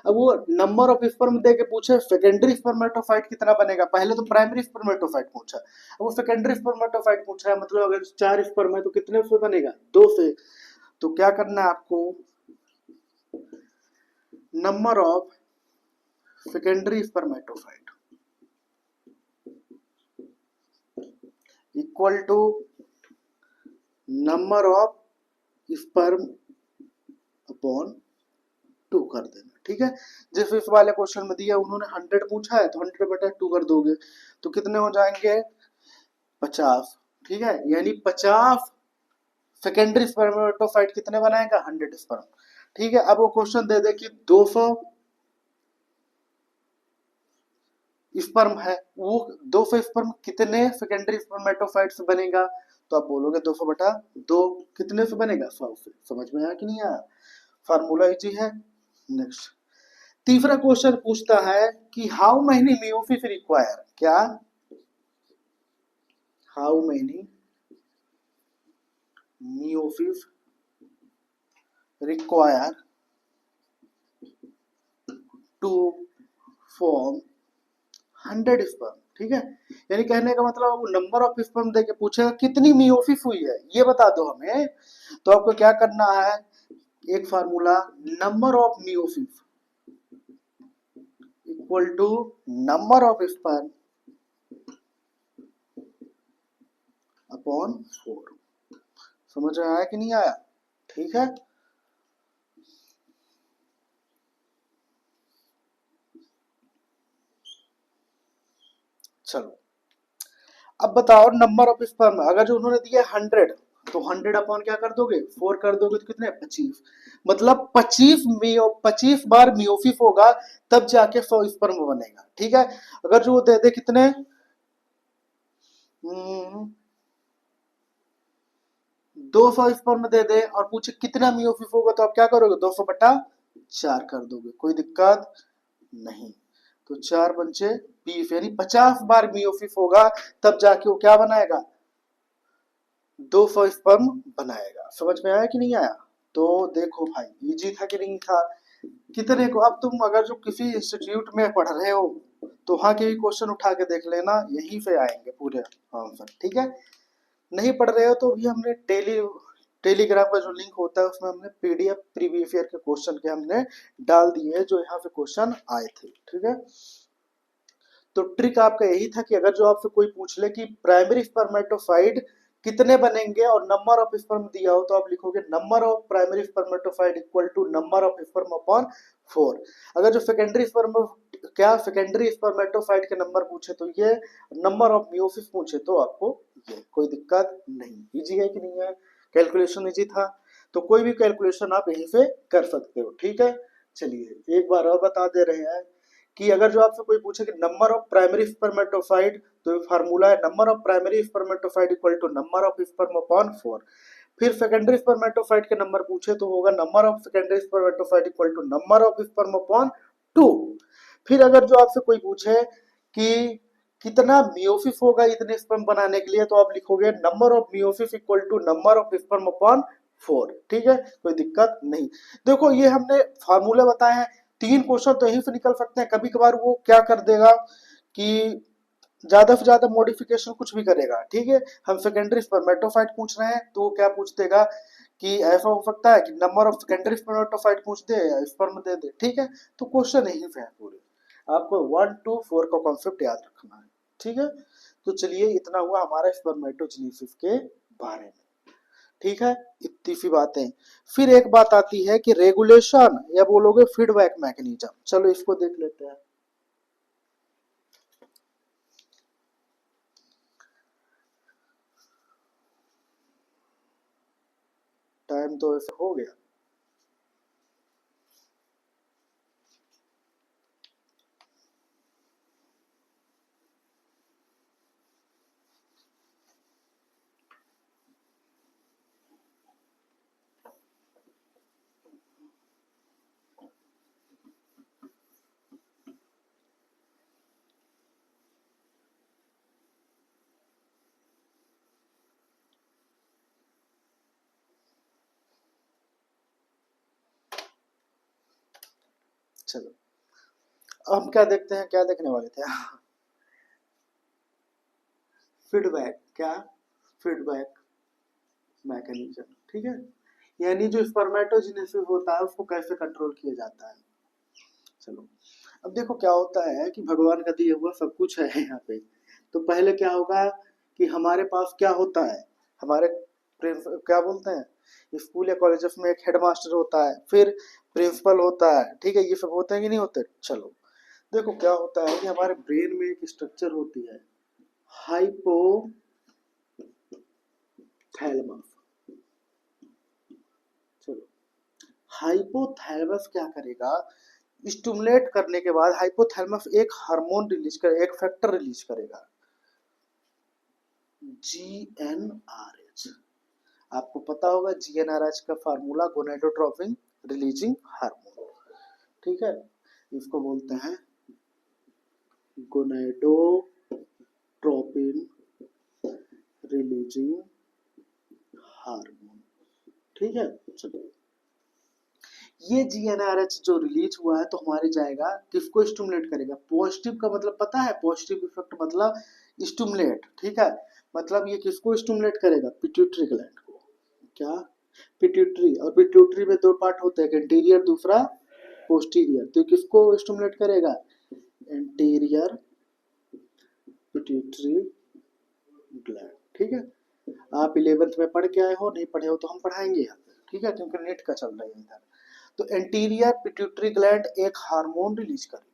अब वो नंबर ऑफ स्पर्म दे के पूछे सेकेंडरी स्पर्मेटोफाइट कितना बनेगा, पहले तो प्राइमरी स्पर्मेटोफाइट पूछा, अब वो सेकेंडरी स्पर्मेटोफाइट पूछा है, मतलब अगर 4 स्पर्म है तो कितने से बनेगा, 2 से। तो क्या करना है आपको, number of secondary spermatophyte equal to number of sperm upon 2 कर देना, ठीक है। जैसे इस वाले क्वेश्चन में दिया उन्होंने 100 पूछा है, तो 100/2 कर दोगे तो कितने हो जाएंगे, 50, ठीक है। यानी 50 सेकेंडरी स्पर्मेटोफाइट कितने बनाएगा, 100 स्पर्म, ठीक है। अब वो क्वेश्चन दे दे कि 200 स्पर्म है, वो 200 स्पर्म कितने सेकेंडरी स्पर्मेटोफाइट से बनेगा, तो आप बोलोगे 200/2 कितने से बनेगा, 100 से। समझ में आया कि नहीं आया, फार्मूला इजी है। नेक्स्ट, तीसरा क्वेश्चन पूछता है कि हाउ मेनी मियोसिस रिक्वायर, क्या, how many meiosis require to form 100 sperm, ठीक है। यानी कहने का मतलब वो नंबर ऑफ स्पर्म देके पूछेगा कितनी मियोसिस हुई है, ये बता दो हमें। तो आपको क्या करना है, एक formula, number of meiosis equal to number of sperm upon 4। समझ में आया कि नहीं आया? ठीक है, चलो अब बताओ नंबर ऑफ स्पर्म, अगर जो उन्होंने दिया 100 तो 100 अपॉन क्या कर दोगे 4 कर दोगे तो कितने 25, मतलब 25 बार मियोसिस होगा तब जाके 100 स्पर्म बनेगा। ठीक है, अगर जो वो दे दे कितने 200 स्पर्म दे दे और पूछे कितना मियोसिस होगा तो आप क्या करोगे 200 बटा 4 कर दोगे, कोई दिक्कत नहीं। तो 4 पंचे 20 यानी 50 बार मियोसिस होगा तब जाके वो क्या बनाएगा 200 स्पर्म बनाएगा। समझ में आया कि नहीं आया? तो देखो भाई इजी था कि नहीं था? कितने को अब तुम अगर जो किसी इंस्टीट्यूट में पढ़ रहे हो तो वहां के भी क्वेश्चन उठा के देख लेना, यहीं से आएंगे पूरे आंसर। ठीक है, नहीं पढ़ रहे हो तो भी हमने टेलीग्राम का जो लिंक होता है उसमें हमने पीडीएफ प्रीवियस ईयर के क्वेश्चन के हमने डाल दिए हैं जो यहाँ से क्वेश्चन आए थे। ठीक है, तो ट्रिक आपका यही था कि अगर जो आपसे कोई पूछ ले कि प्राइमरी स्पर्मेटोफाइट कितने बनेंगे और नंबर ऑफ स्पर्म दिया हो तो आप लिखोगे number of primary spermatophyte equal to number of sperm upon 4। अगर जो सेकेंडरी स्पर्मेटोफाइट के नंबर पूछे तो ये, नंबर ऑफ मियोसिस पूछे तो आपको ये, कोई दिक्कत नहीं। इजी है कि नहीं है? कैलकुलेशन इजी था, तो कोई भी कैलकुलेशन आप यहीं से कर सकते हो। ठीक है, चलिए एक बार और बता दे रहे हैं कि अगर जो आपसे कोई पूछे कि नंबर ऑफ प्राइमरी स्पर्मेटोफाइट तो फार्मूला है number of primary spermatophyte equal to number of sperm upon 4। फिर सेकेंडरी स्पर्मेटोफाइट के नंबर पूछे तो होगा number of secondary spermatophyte equal to number of sperm upon 2। फिर अगर जो आपसे कोई पूछे कि कितना मियोसिस होगा इतने स्पर्म बनाने के लिए तो आप लिखोगे number of meiosis equal to number of sperm upon 4। ठीक है, कोई दिक्कत नहीं। देखो ये हमने फार्मूला बताए हैं, 3 क्वेश्चन तो यहीं से निकल सकते हैं। कभी कभार वो क्या कर देगा कि ज्यादा से ज्यादा मॉडिफिकेशन कुछ भी करेगा। ठीक है, हम सेकेंडरी स्पर्मेटोफाइट पूछ रहे हैं तो वो क्या पूछ देगा कि ऐसा हो सकता है कि नंबर ऑफ सेकेंडरी स्पर्मेटोफाइट पूछ दे या स्पर्म दे दे। ठीक है, तो क्वेश्चन यहीं से है पूरे, आपको 1 to 4 का कॉन्सेप्ट याद रखना है। ठीक है, तो चलिए इतना हुआ हमारा स्पर्मेटोजेनेसिस के बारे में। ठीक है, इतनी सी बातें। फिर एक बात आती है कि रेगुलेशन या बोलोगे फीडबैक मैकेनिज्म। चलो इसको देख लेते हैं। टाइम तो ऐसे हो गया। चलो अब हम क्या देखते हैं, क्या देखने वाले थे फीडबैक, क्या फीडबैक मैकेनिज्म। ठीक है, यानी जो स्पर्मेटोजेनेसिस होता है उसको कैसे कंट्रोल किया जाता है। चलो अब देखो क्या होता है कि भगवान का दिया हुआ सब कुछ है यहाँ पे। तो पहले क्या होगा कि हमारे पास क्या होता है, हमारे क्या बोलते हैं स्कूल या कॉलेज में एक हेडमास्टर होता है, फिर प्रिंसिपल होता है। ठीक है, ये सब होते हैं कि नहीं होते। चलो देखो क्या होता है कि हमारे ब्रेन में एक स्ट्रक्चर होती है हाइपोथैलेमस। चलो हाइपोथैलेमस क्या करेगा, स्टिमुलेट करने के बाद हाइपोथैलेमस एक हार्मोन रिलीज कर, एक फैक्टर रिलीज करेगा GnRH। आपको पता होगा GnRH का फार्मूला गोनेडोट्रोपिन रिलीजिंग हार्मोन। ठीक है, इसको बोलते हैं गोनेडोट्रोपिन रिलीजिंग हार्मोन। ठीक है, चलो ये GnRH जो रिलीज हुआ है तो हमारे जाएगा किसको स्टिमुलेट करेगा, पॉजिटिव का मतलब पता है, पॉजिटिव इफेक्ट मतलब स्टिमुलेट। ठीक है, मतलब ये किसको स्टिमुलेट करेगा पिट्यूटरी ग्लैंड को। क्या पिट्यूटरी, और पिट्यूटरी में दो पार्ट होते हैं, एंटीरियर दूसरा पोस्टीरियर। तो किसको स्टिमुलेट करेगा? Anterior pituitary gland. ठीक है, आप 11th में पढ़ के आए हो, नहीं पढ़े हो तो हम पढ़ाएंगे यहाँ पे, ठीक है, क्योंकि नेट का चल रहा है इधर। तो एंटीरियर पिट्यूटरी ग्लैंड एक हार्मोन रिलीज करेगी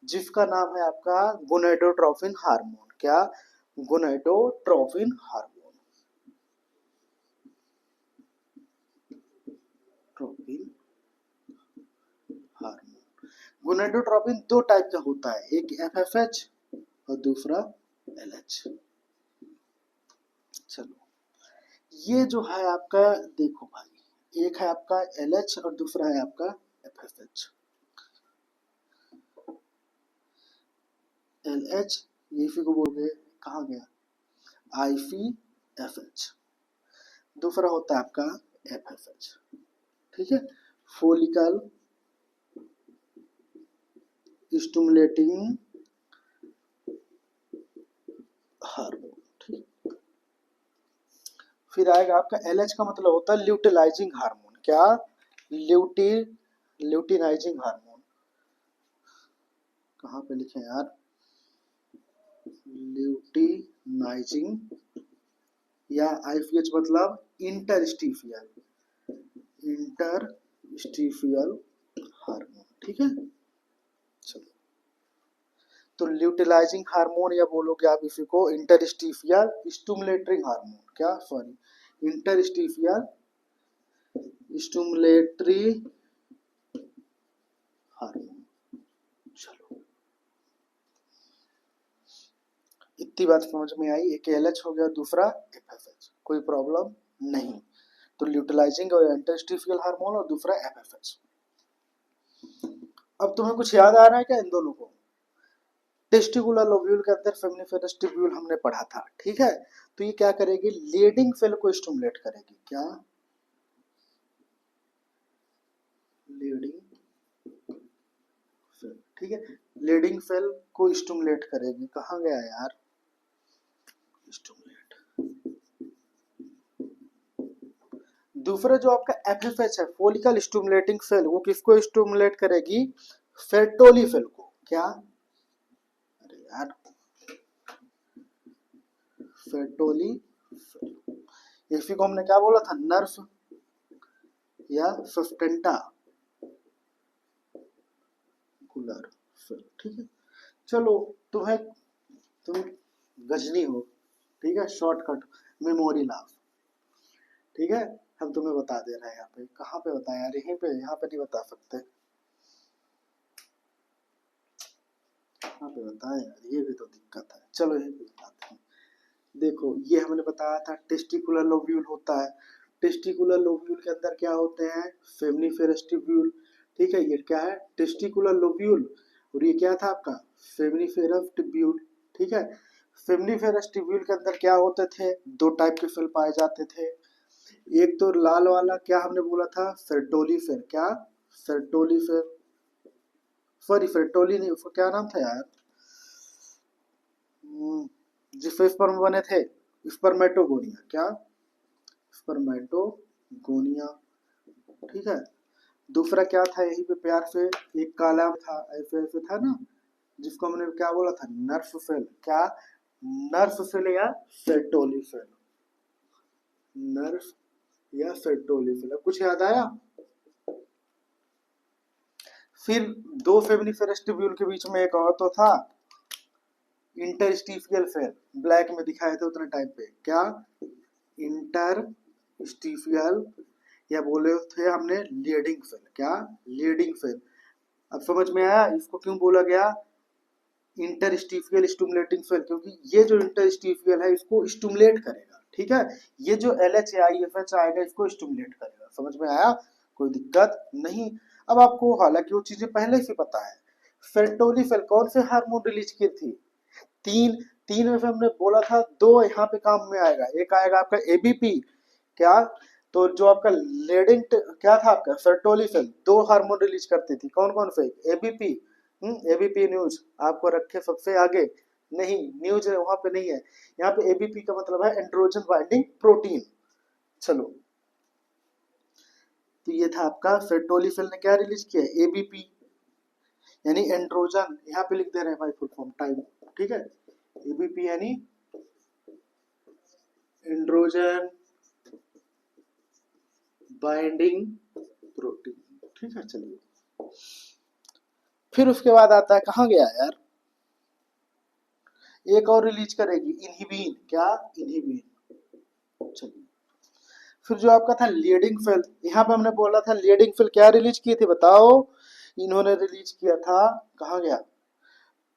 जिसका नाम है आपका गोनेडोट्रोपिन हार्मोन। क्या? Gonadotropin hormone. Tropine hormone. Gonadotropin दो टाइप का होता है, एक एफएफएच और दूसरा एलएच। चलो, ये जो है आपका, देखो भाई, एक है आपका एलएच और दूसरा है आपका एफएफएच। एलएच ये फिर को बोलोगे, कहाँ गया? आईफीएफएच। दूसरा होता है आपका एफएफएच। ठीक है, फोलिकल स्टिमुलेटिंग हार्मोन। ठीक, फिर आएगा आपका एलएच का मतलब होता है ल्यूटिलाइजिंग हार्मोन। क्या? Luteinizing hormone. कहाँ पे लिखे यार? ल्यूटिनाइजिंग, या आईफीएच मतलब इंटरस्टिशियल हार्मोन। ठीक है, चलो, तो ल्यूटिलाइजिंग हार्मोन या बोलोगे आप इसी को इंटरस्टिशियल स्टिमुलेटरी हार्मोन। क्या? Sorry, interstitial stimulatory hormone. चलो, इतनी बात समझ में आई। एक एलएच हो गया, दूसरा एफएफएच, कोई प्रॉब्लम नहीं। तो ल्यूटिलाइजिंग और इंटरस्टिशियल हार्मोन और दूसरा एफएफएच। अब तुम्हें कुछ याद आ रहा है क्या इन दोनों को? टेस्टिकुलर लोब्यूल के अंदर फेमिनिफेरस ट्यूब्यूल हमने पढ़ा था, ठीक है। तो ये क्या करेगी? लीडिंग सेल को स्टिमुलेट करेगी। क्या? Leading cell. ठीक है, लीडिंग सेल को स्टिमुलेट करेगी। कहाँ गया यार? स्टिमुलेट। दूसरा जो आपका एफएफएच है, फोलिकल स्टिमुलेटिंग सेल, वो किसको स्टिमुलेट करेगी? फेर्टोली सेल को। क्या? अरे यार, फेर्टोली सेल। इसी को हमने क्या बोला था? नर्व या सस्टेंटा कुलर सेल। ठीक है, चलो, तुम गजनी हो, ठीक है, शॉर्टकट मेमोरी लॉस। ठीक है, हम तुम्हें बता दे रहे हैं। यहाँ पे कहाँ पे बताएं यार? यहीं पे, यहाँ पे नहीं बता सकते। कहाँ पे बताएं यार? ये भी तो दिक्कत है। चलो यहीं पे बताते हैं। देखो, ये हमने बताया था टेस्टिकुलर लोब्यूल होता है। टेस्टिकुलर लोब्यूल के अंदर क्या होते हैं? फेमिनिफेरस ट्यूब्यूल। ठीक है, ये क्या है? Testicular lobule. और ये क्या था आपका? फेमिनिफेरस ट्यूब्यूल। ठीक है, फेमिनिफेरस ट्यूब्यूल के अंदर क्या होते थे? दो टाइप के सेल पाए जाते थे। एक तो लाल वाला, क्या हमने बोला था? फेर्टोली सेल। क्या? फेर्टोली सेल, सॉरी फेर्टोली नहीं, उसका क्या नाम था यार? जिससे स्पर्म बने थे, स्पर्मेटोगोनिया। क्या? स्पर्मेटोगोनिया। ठीक है, दूसरा क्या था? यही पे प्यार से एक काला था, ऐसे ऐसे था ना, जिसको हमने क्या बोला था? Nerve cell. क्या? नर्व सेल या फेर्टोली सेल। नर्व या फेर्टोली सेल। कुछ याद आया? फिर दो फेमिनिफेरस ट्यूब्यूल के बीच में एक और तो था, इंटरस्टिशियल सेल। ब्लैक में दिखाए थे उतने टाइम पे। क्या? इंटरस्टिशियल, या बोले थे हमने लीडिंग सेल। क्या? Leading cell. अब समझ में आया इसको क्यों बोला गया इंटरस्टिशियल स्टिमुलेटिंग सेल? क्योंकि ये जो इंटरस्टिशियल है इसको स्टिमुलेट करेगा। ठीक है, ये जो एलएच या आईएफएच आएगा इसको स्टिमुलेट करेगा। समझ में आया? कोई दिक्कत नहीं। अब आपको हालांकि वो चीजें पहले से पता है। फेर्टोली सेल कौन से हार्मोन रिलीज की थी? तीन। तीन में से हमने बोला था दो यहाँ पे काम में आएगा। एक आएगा आपका एबीपी। क्या? तो जो आपका लेडिंग क्या था आपका? फेर्टोली सेल दो हार्मोन रिलीज करती थी। कौन कौन से? एबीपी। एबीपी न्यूज आपको रखे सबसे आगे, नहीं, न्यूज वहां पे नहीं है। यहाँ पे एबीपी का मतलब है एंड्रोजन बाइंडिंग प्रोटीन। चलो, तो ये था आपका। फिर टोलीफिल ने क्या रिलीज किया, एबीपी यानी एंड्रोजन, यहाँ पे लिख दे रहे हैं भाई फुल फॉर्म टाइप, ठीक है। एबीपी यानी एंड्रोजन बाइंडिंग प्रोटीन, ठीक है। चलिए, फिर उसके बाद आता है, कहाँ गया यार, एक और रिलीज करेगी इनहिबिन, क्या, इनहिबिन। चलिए, फिर जो आपका था लीडिंग फिल, यहाँ पे हमने बोला था लीडिंग फिल क्या रिलीज किए थे बताओ, इन्होंने रिलीज किया था, कहाँ गया,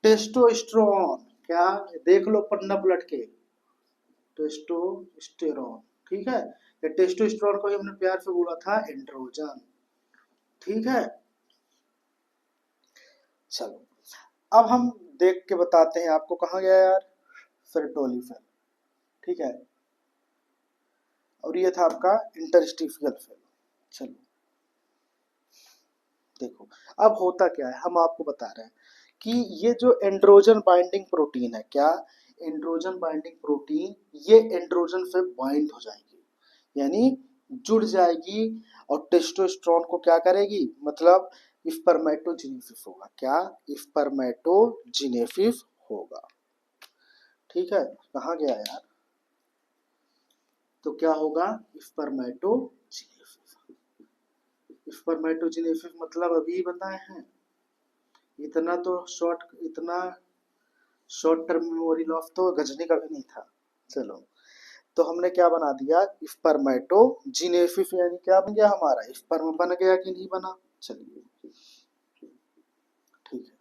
टेस्टोस्टेरोन, क्या, देख लो पन्ना पलट के, टेस्टोस्टेरोन, ठीक है। ये टेस्टोस्टेरोन को ही हमने प्यार से बोला था एंड्रोजन, ठीक है। चलो, अब हम देख के बताते हैं आपको, कहाँ गया यार, फेरटोलीफेल, ठीक है। और ये था आपका इंटरस्टिशियल फेल। चलो देखो, अब होता क्या है, हम आपको बता रहे हैं कि ये जो एंड्रोजन बाइंडिंग प्रोटीन है, क्या, एंड्रोजन बाइंडिंग प्रोटीन, ये एंड्रोजन से बाइंड हो जाएगी, यानी जुड़ जाएगी, और टेस्टोस्टेरोन को क्या करेगी, मतलब स्पर्मेटोजेनेसिस होगा, क्या, स्पर्मेटोजेनेसिस होगा, ठीक है। कहाँ गया यार, तो क्या होगा, स्पर्मेटोजेनेसिस। स्पर्मेटोजेनेसिस मतलब अभी बताए हैं, इतना तो शॉर्ट, इतना शॉर्ट टर्म मेमोरी लॉस तो गजनी का भी नहीं था। चलो, तो हमने क्या बना दिया, स्पर्मेटोजेनेसिस, यानी क्या बन गया हमारा, स्पर्म बन गया कि नहीं बना। चलिए, ठीक है।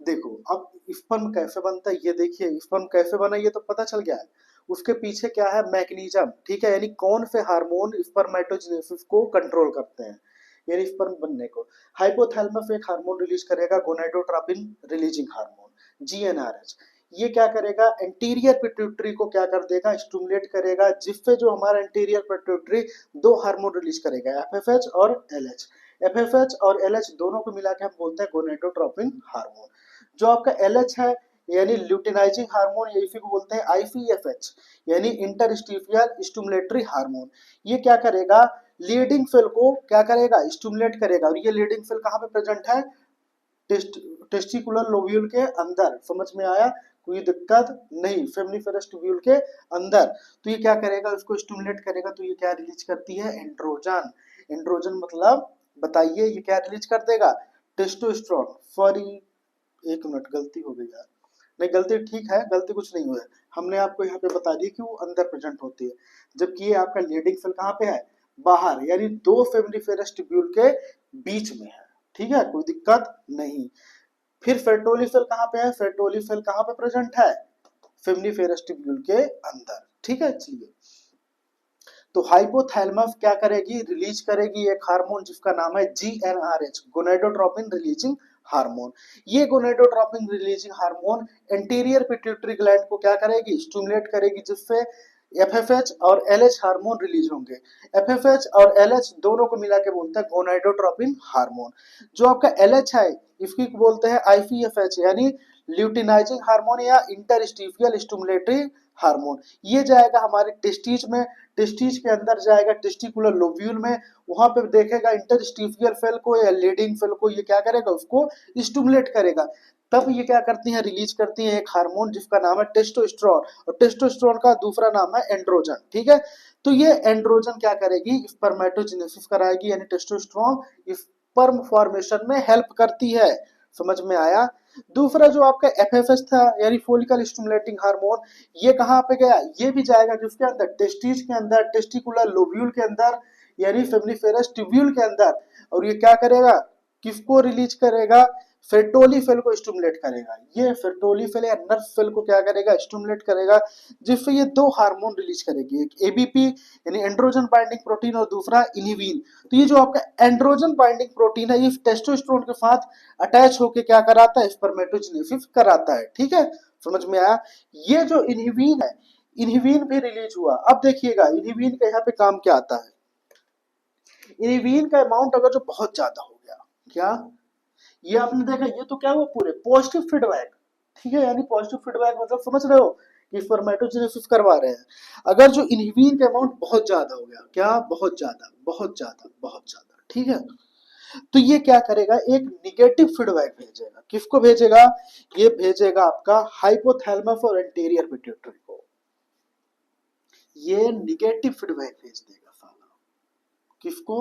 देखो, अब स्पर्म कैसे बनता है, ये देखिए स्पर्म कैसे बना, ये तो पता चल गया है, उसके पीछे क्या है, मैकेनिज्म, ठीक है, यानी कौन से हार्मोन स्पर्मेटोजेनेसिस को कंट्रोल करते हैं, यानी स्पर्म बनने को। हाइपोथैलेमस एक हार्मोन रिलीज करेगा, गोनाडोट्रोपिन रिलीजिंग हार्मोन, जीएनआरएच। ये क्या करेगा, एंटीरियर पिट्यूटरी को क्या कर देगा, स्टिमुलेट करेगा, जिससे जो हमारा एंटीरियर पिट्यूटरी दो हार्मोन रिलीज करेगा, एफएफएच और एलएच। एफएफएच और एलएच दोनों को मिला के हम बोलते हैं गोनाडोट्रोपिन हार्मोन। जो आपका एलएच है, यानी ल्यूटिनाइजिंग हार्मोन, या इसी को बोलते हैं आईसीएफएच, यानी इंटरस्टिशियल स्टिमुलेटरी हार्मोन। ये क्या करेगा, लीडिंग सेल को क्या करेगा, स्टिमुलेट करेगा, और ये लीडिंग सेल कहाँ पे प्रेजेंट है, टेस्टिकुलर लोब्यूल के अंदर, समझ में आया, कोई दिक्कत नहीं, फेमिनिफेरस ट्यूब्यूल के अंदर। तो ये क्या करेगा, उसको स्टिमुलेट करेगा, तो ये क्या रिलीज करती है, एंड्रोजन। एंड्रोजन मतलब बताइए, ये क्या रिलीज कर देगा, टेस्टोस्टेरोन। सॉरी, एक मिनट, गलती हो गई यार, नहीं गलती ठीक है, गलती कुछ नहीं हुआ है, हमने आपको यहाँ पे बता दिया कि वो अंदर प्रेजेंट होती है, जबकि ये आपका लीडिंग सेल कहाँ पे है, बाहर, यानी दो फेमिनिफेरस ट्यूब्यूल के बीच में है, ठीक है, कोई दिक्कत नहीं। फिर फेर्टोली सेल कहाँ पे है, फेर्टोली सेल कहाँ पे प्रेजेंट है, फेमिनिफेरस ट्यूब्यूल के अंदर, ठीक है। चलिए, तो हाइपोथैलेमस क्या करेगी, रिलीज करेगी एक हार्मोन जिसका नाम है जीएनआरएच, गोनाडोट्रोपिन रिलीजिंग हार्मोन। ये gonadotropin releasing hormone anterior pituitary gland को क्या करेगी, स्टिमुलेट करेगी, जिससे एफएफएच और एलएच हार्मोन रिलीज होंगे। एफएफएच और एलएच दोनों को मिला के बोलते हैं गोनाडोट्रोपिन हार्मोन। जो आपका एलएच है, इसकी बोलते हैं आईसीएफएच, यानी ल्यूटिनाइजिंग हार्मोन या इंटरस्टिशियल स्टिमुलेटरी हार्मोन। ये जाएगा हमारे टेस्टिज में, टेस्टिज के अंदर जाएगा टेस्टिकुलर लोब्यूल में, वहां पे देखेगा इंटरस्टिशियल सेल को या लीडिंग सेल को, ये क्या करेगा, उसको स्टिमुलेट करेगा। तब ये क्या करती है, रिलीज करती है एक हार्मोन जिसका नाम है टेस्टोस्टेरोन, और टेस्टोस्टेरोन का दूसरा नाम है एंड्रोजन, ठीक है। तो ये एंड्रोजन क्या करेगी, स्पर्मेटोजेनेसिस कराएगी, यानी टेस्टोस्टेरोन स्पर्म फॉर्मेशन में हेल्प करती है, समझ में आया। दूसरा जो आपका एफएफएच था, यानी फोलिकल स्टिमुलेटिंग हार्मोन, ये कहाँ पे गया, ये भी जाएगा जिसके अंदर, टेस्टिज के अंदर, टेस्टिकुलर लोब्यूल के अंदर, यानी फेमिनिफेरस ट्यूब्यूल के अंदर। और ये क्या करेगा, किसको रिलीज करेगा, फेर्टोली सेल को स्टिमुलेट करेगा। ये फेर्टोली सेल या नर्व सेल को क्या करेगा, स्टिमुलेट करेगा, जिससे ये दो हार्मोन रिलीज करेगी, एक एबीपी यानी एंड्रोजन बाइंडिंग प्रोटीन, और दूसरा इनहिबिन। तो ये जो आपका एंड्रोजन बाइंडिंग प्रोटीन है, ये टेस्टोस्टेरोन के साथ अटैच होकर क्या कराता है, स्पर्मेटोजेनेसिस कराता है, ठीक है, समझ में आया। ये जो इनहिबिन है, इनहिबिन भी रिलीज हुआ। अब देखिएगा इनहिबिन का यहाँ पे काम क्या आता है, इनहिबिन का अमाउंट अगर जो बहुत ज्यादा हो गया, क्या, ये आपने देखा, ये तो क्या हुआ, पूरे पॉजिटिव फीडबैक, ठीक है, यानी पॉजिटिव फीडबैक मतलब समझ रहे हो कि स्पर्मेटोजेनेसिस करवा रहे हैं। अगर जो इनहिबिन का अमाउंट बहुत ज्यादा हो गया, क्या बहुत ज्यादा, बहुत ज्यादा, बहुत ज्यादा, ठीक है, तो ये क्या करेगा, एक निगेटिव फीडबैक भेजेगा। किसको भेजेगा, ये भेजेगा आपका हाइपोथैलेमस और एंटीरियर पिट्यूटरी को, ये निगेटिव फीडबैक भेज देगा साला। किसको,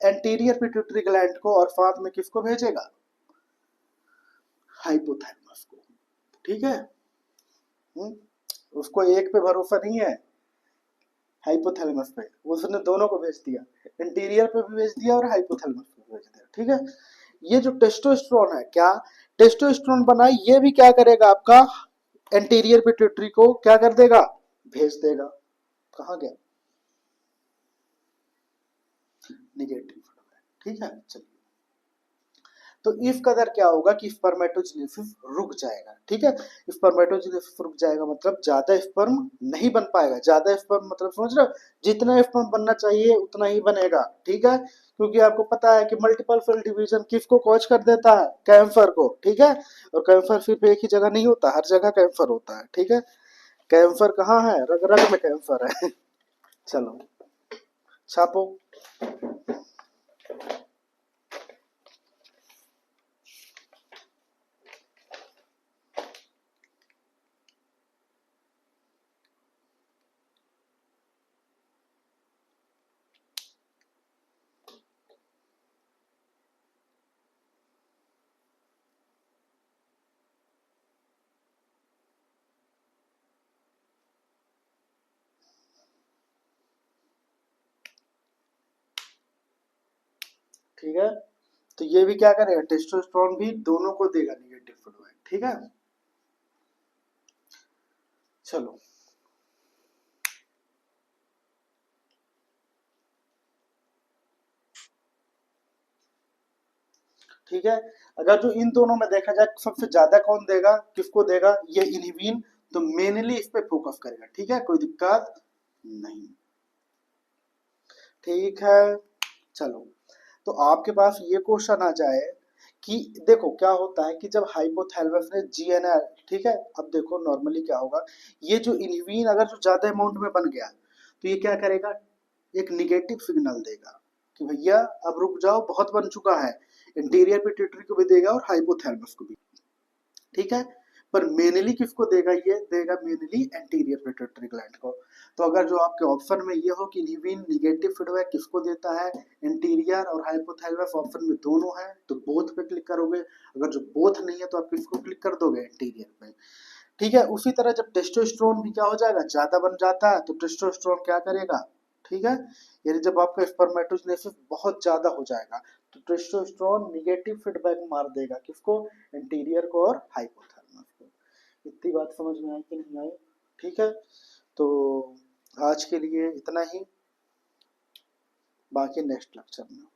एंटीरियर पिट्यूटरी ग्लैंड को, और साथ में किसको भेजेगा, हाइपोथैलेमस को, ठीक है। उसको एक पे भरोसा नहीं है, हाइपोथैलेमस पे, उसने दोनों को भेज दिया, इंटीरियर पे भी भेज दिया और हाइपोथैलेमस पे भी भेज दिया, ठीक है। ये जो टेस्टोस्टेरोन है, क्या टेस्टोस्टेरोन बना, ये भी क्या करेगा आपका एंटीरियर पिट्यूटरी को क्या कर देगा, भेज देगा। कहाँ गया, निगेटिव, ठीक है। चलिए, तो इस कदर क्या होगा कि स्पर्मेटोजेनेसिस रुक जाएगा, ठीक है। स्पर्मेटोजेनेसिस रुक जाएगा मतलब ज्यादा स्पर्म नहीं बन पाएगा, ज्यादा स्पर्म मतलब समझ रहे हो, जितना स्पर्म बनना चाहिए उतना ही बनेगा, ठीक है। क्योंकि आपको पता है कि मल्टीपल सेल डिवीजन किसको कॉज कर देता है, कैंसर को, ठीक है। और कैंसर सिर्फ एक ही जगह नहीं होता, हर जगह कैंसर होता है, ठीक है। कैंसर कहाँ है, रग रग में कैंसर है। चलो छापो। ठीक है, तो ये भी क्या करेगा, टेस्टोस्टेरोन भी दोनों को देगा निगेटिव फीडबैक, ठीक है। चलो, ठीक है। अगर जो इन दोनों में देखा जाए सबसे ज्यादा कौन देगा, किसको देगा, ये इनहिबिन, तो मेनली इस पे फोकस करेगा, ठीक है, कोई दिक्कत नहीं, ठीक है। चलो, तो आपके पास ये क्वेश्चन आ जाए कि देखो क्या होता है कि जब हाइपोथैलेमस ने जीएनआर, ठीक है, अब देखो नॉर्मली क्या होगा, ये जो इनहिबिन अगर जो ज्यादा अमाउंट में बन गया तो ये क्या करेगा, एक निगेटिव सिग्नल देगा कि भैया अब रुक जाओ, बहुत बन चुका है, इंटीरियर पिट्यूटरी को भी देगा और हाइपोथैलेमस को भी, ठीक है। पर मेनली किसको देगा, ये देगा मेनली एंटीरियर पिट्यूटरी ग्लैंड को। तो अगर जो आपके ऑप्शन में ये हो कि इनहिबिन निगेटिव फीडबैक किसको देता है, इंटीरियर और हाइपोथैलेमस, ऑप्शन में दोनों है तो बोथ पे क्लिक करोगे, अगर जो बोथ नहीं है तो आप किसको क्लिक कर दोगे, इंटीरियर पे, ठीक है। उसी तरह जब टेस्टोस्टेरोन भी क्या हो जाएगा, ज्यादा बन जाता है, तो टेस्टोस्टेरोन क्या करेगा, ठीक है, यानी जब आपका स्पर्मेटोजेनेसिस बहुत ज्यादा हो जाएगा तो टेस्टोस्टेरोन निगेटिव फीडबैक मार देगा, किसको, इंटीरियर को और हाइपोथैलेमस को। इतनी बात समझ में आई कि नहीं आई, ठीक है। तो आज के लिए इतना ही, बाकी नेक्स्ट लेक्चर में।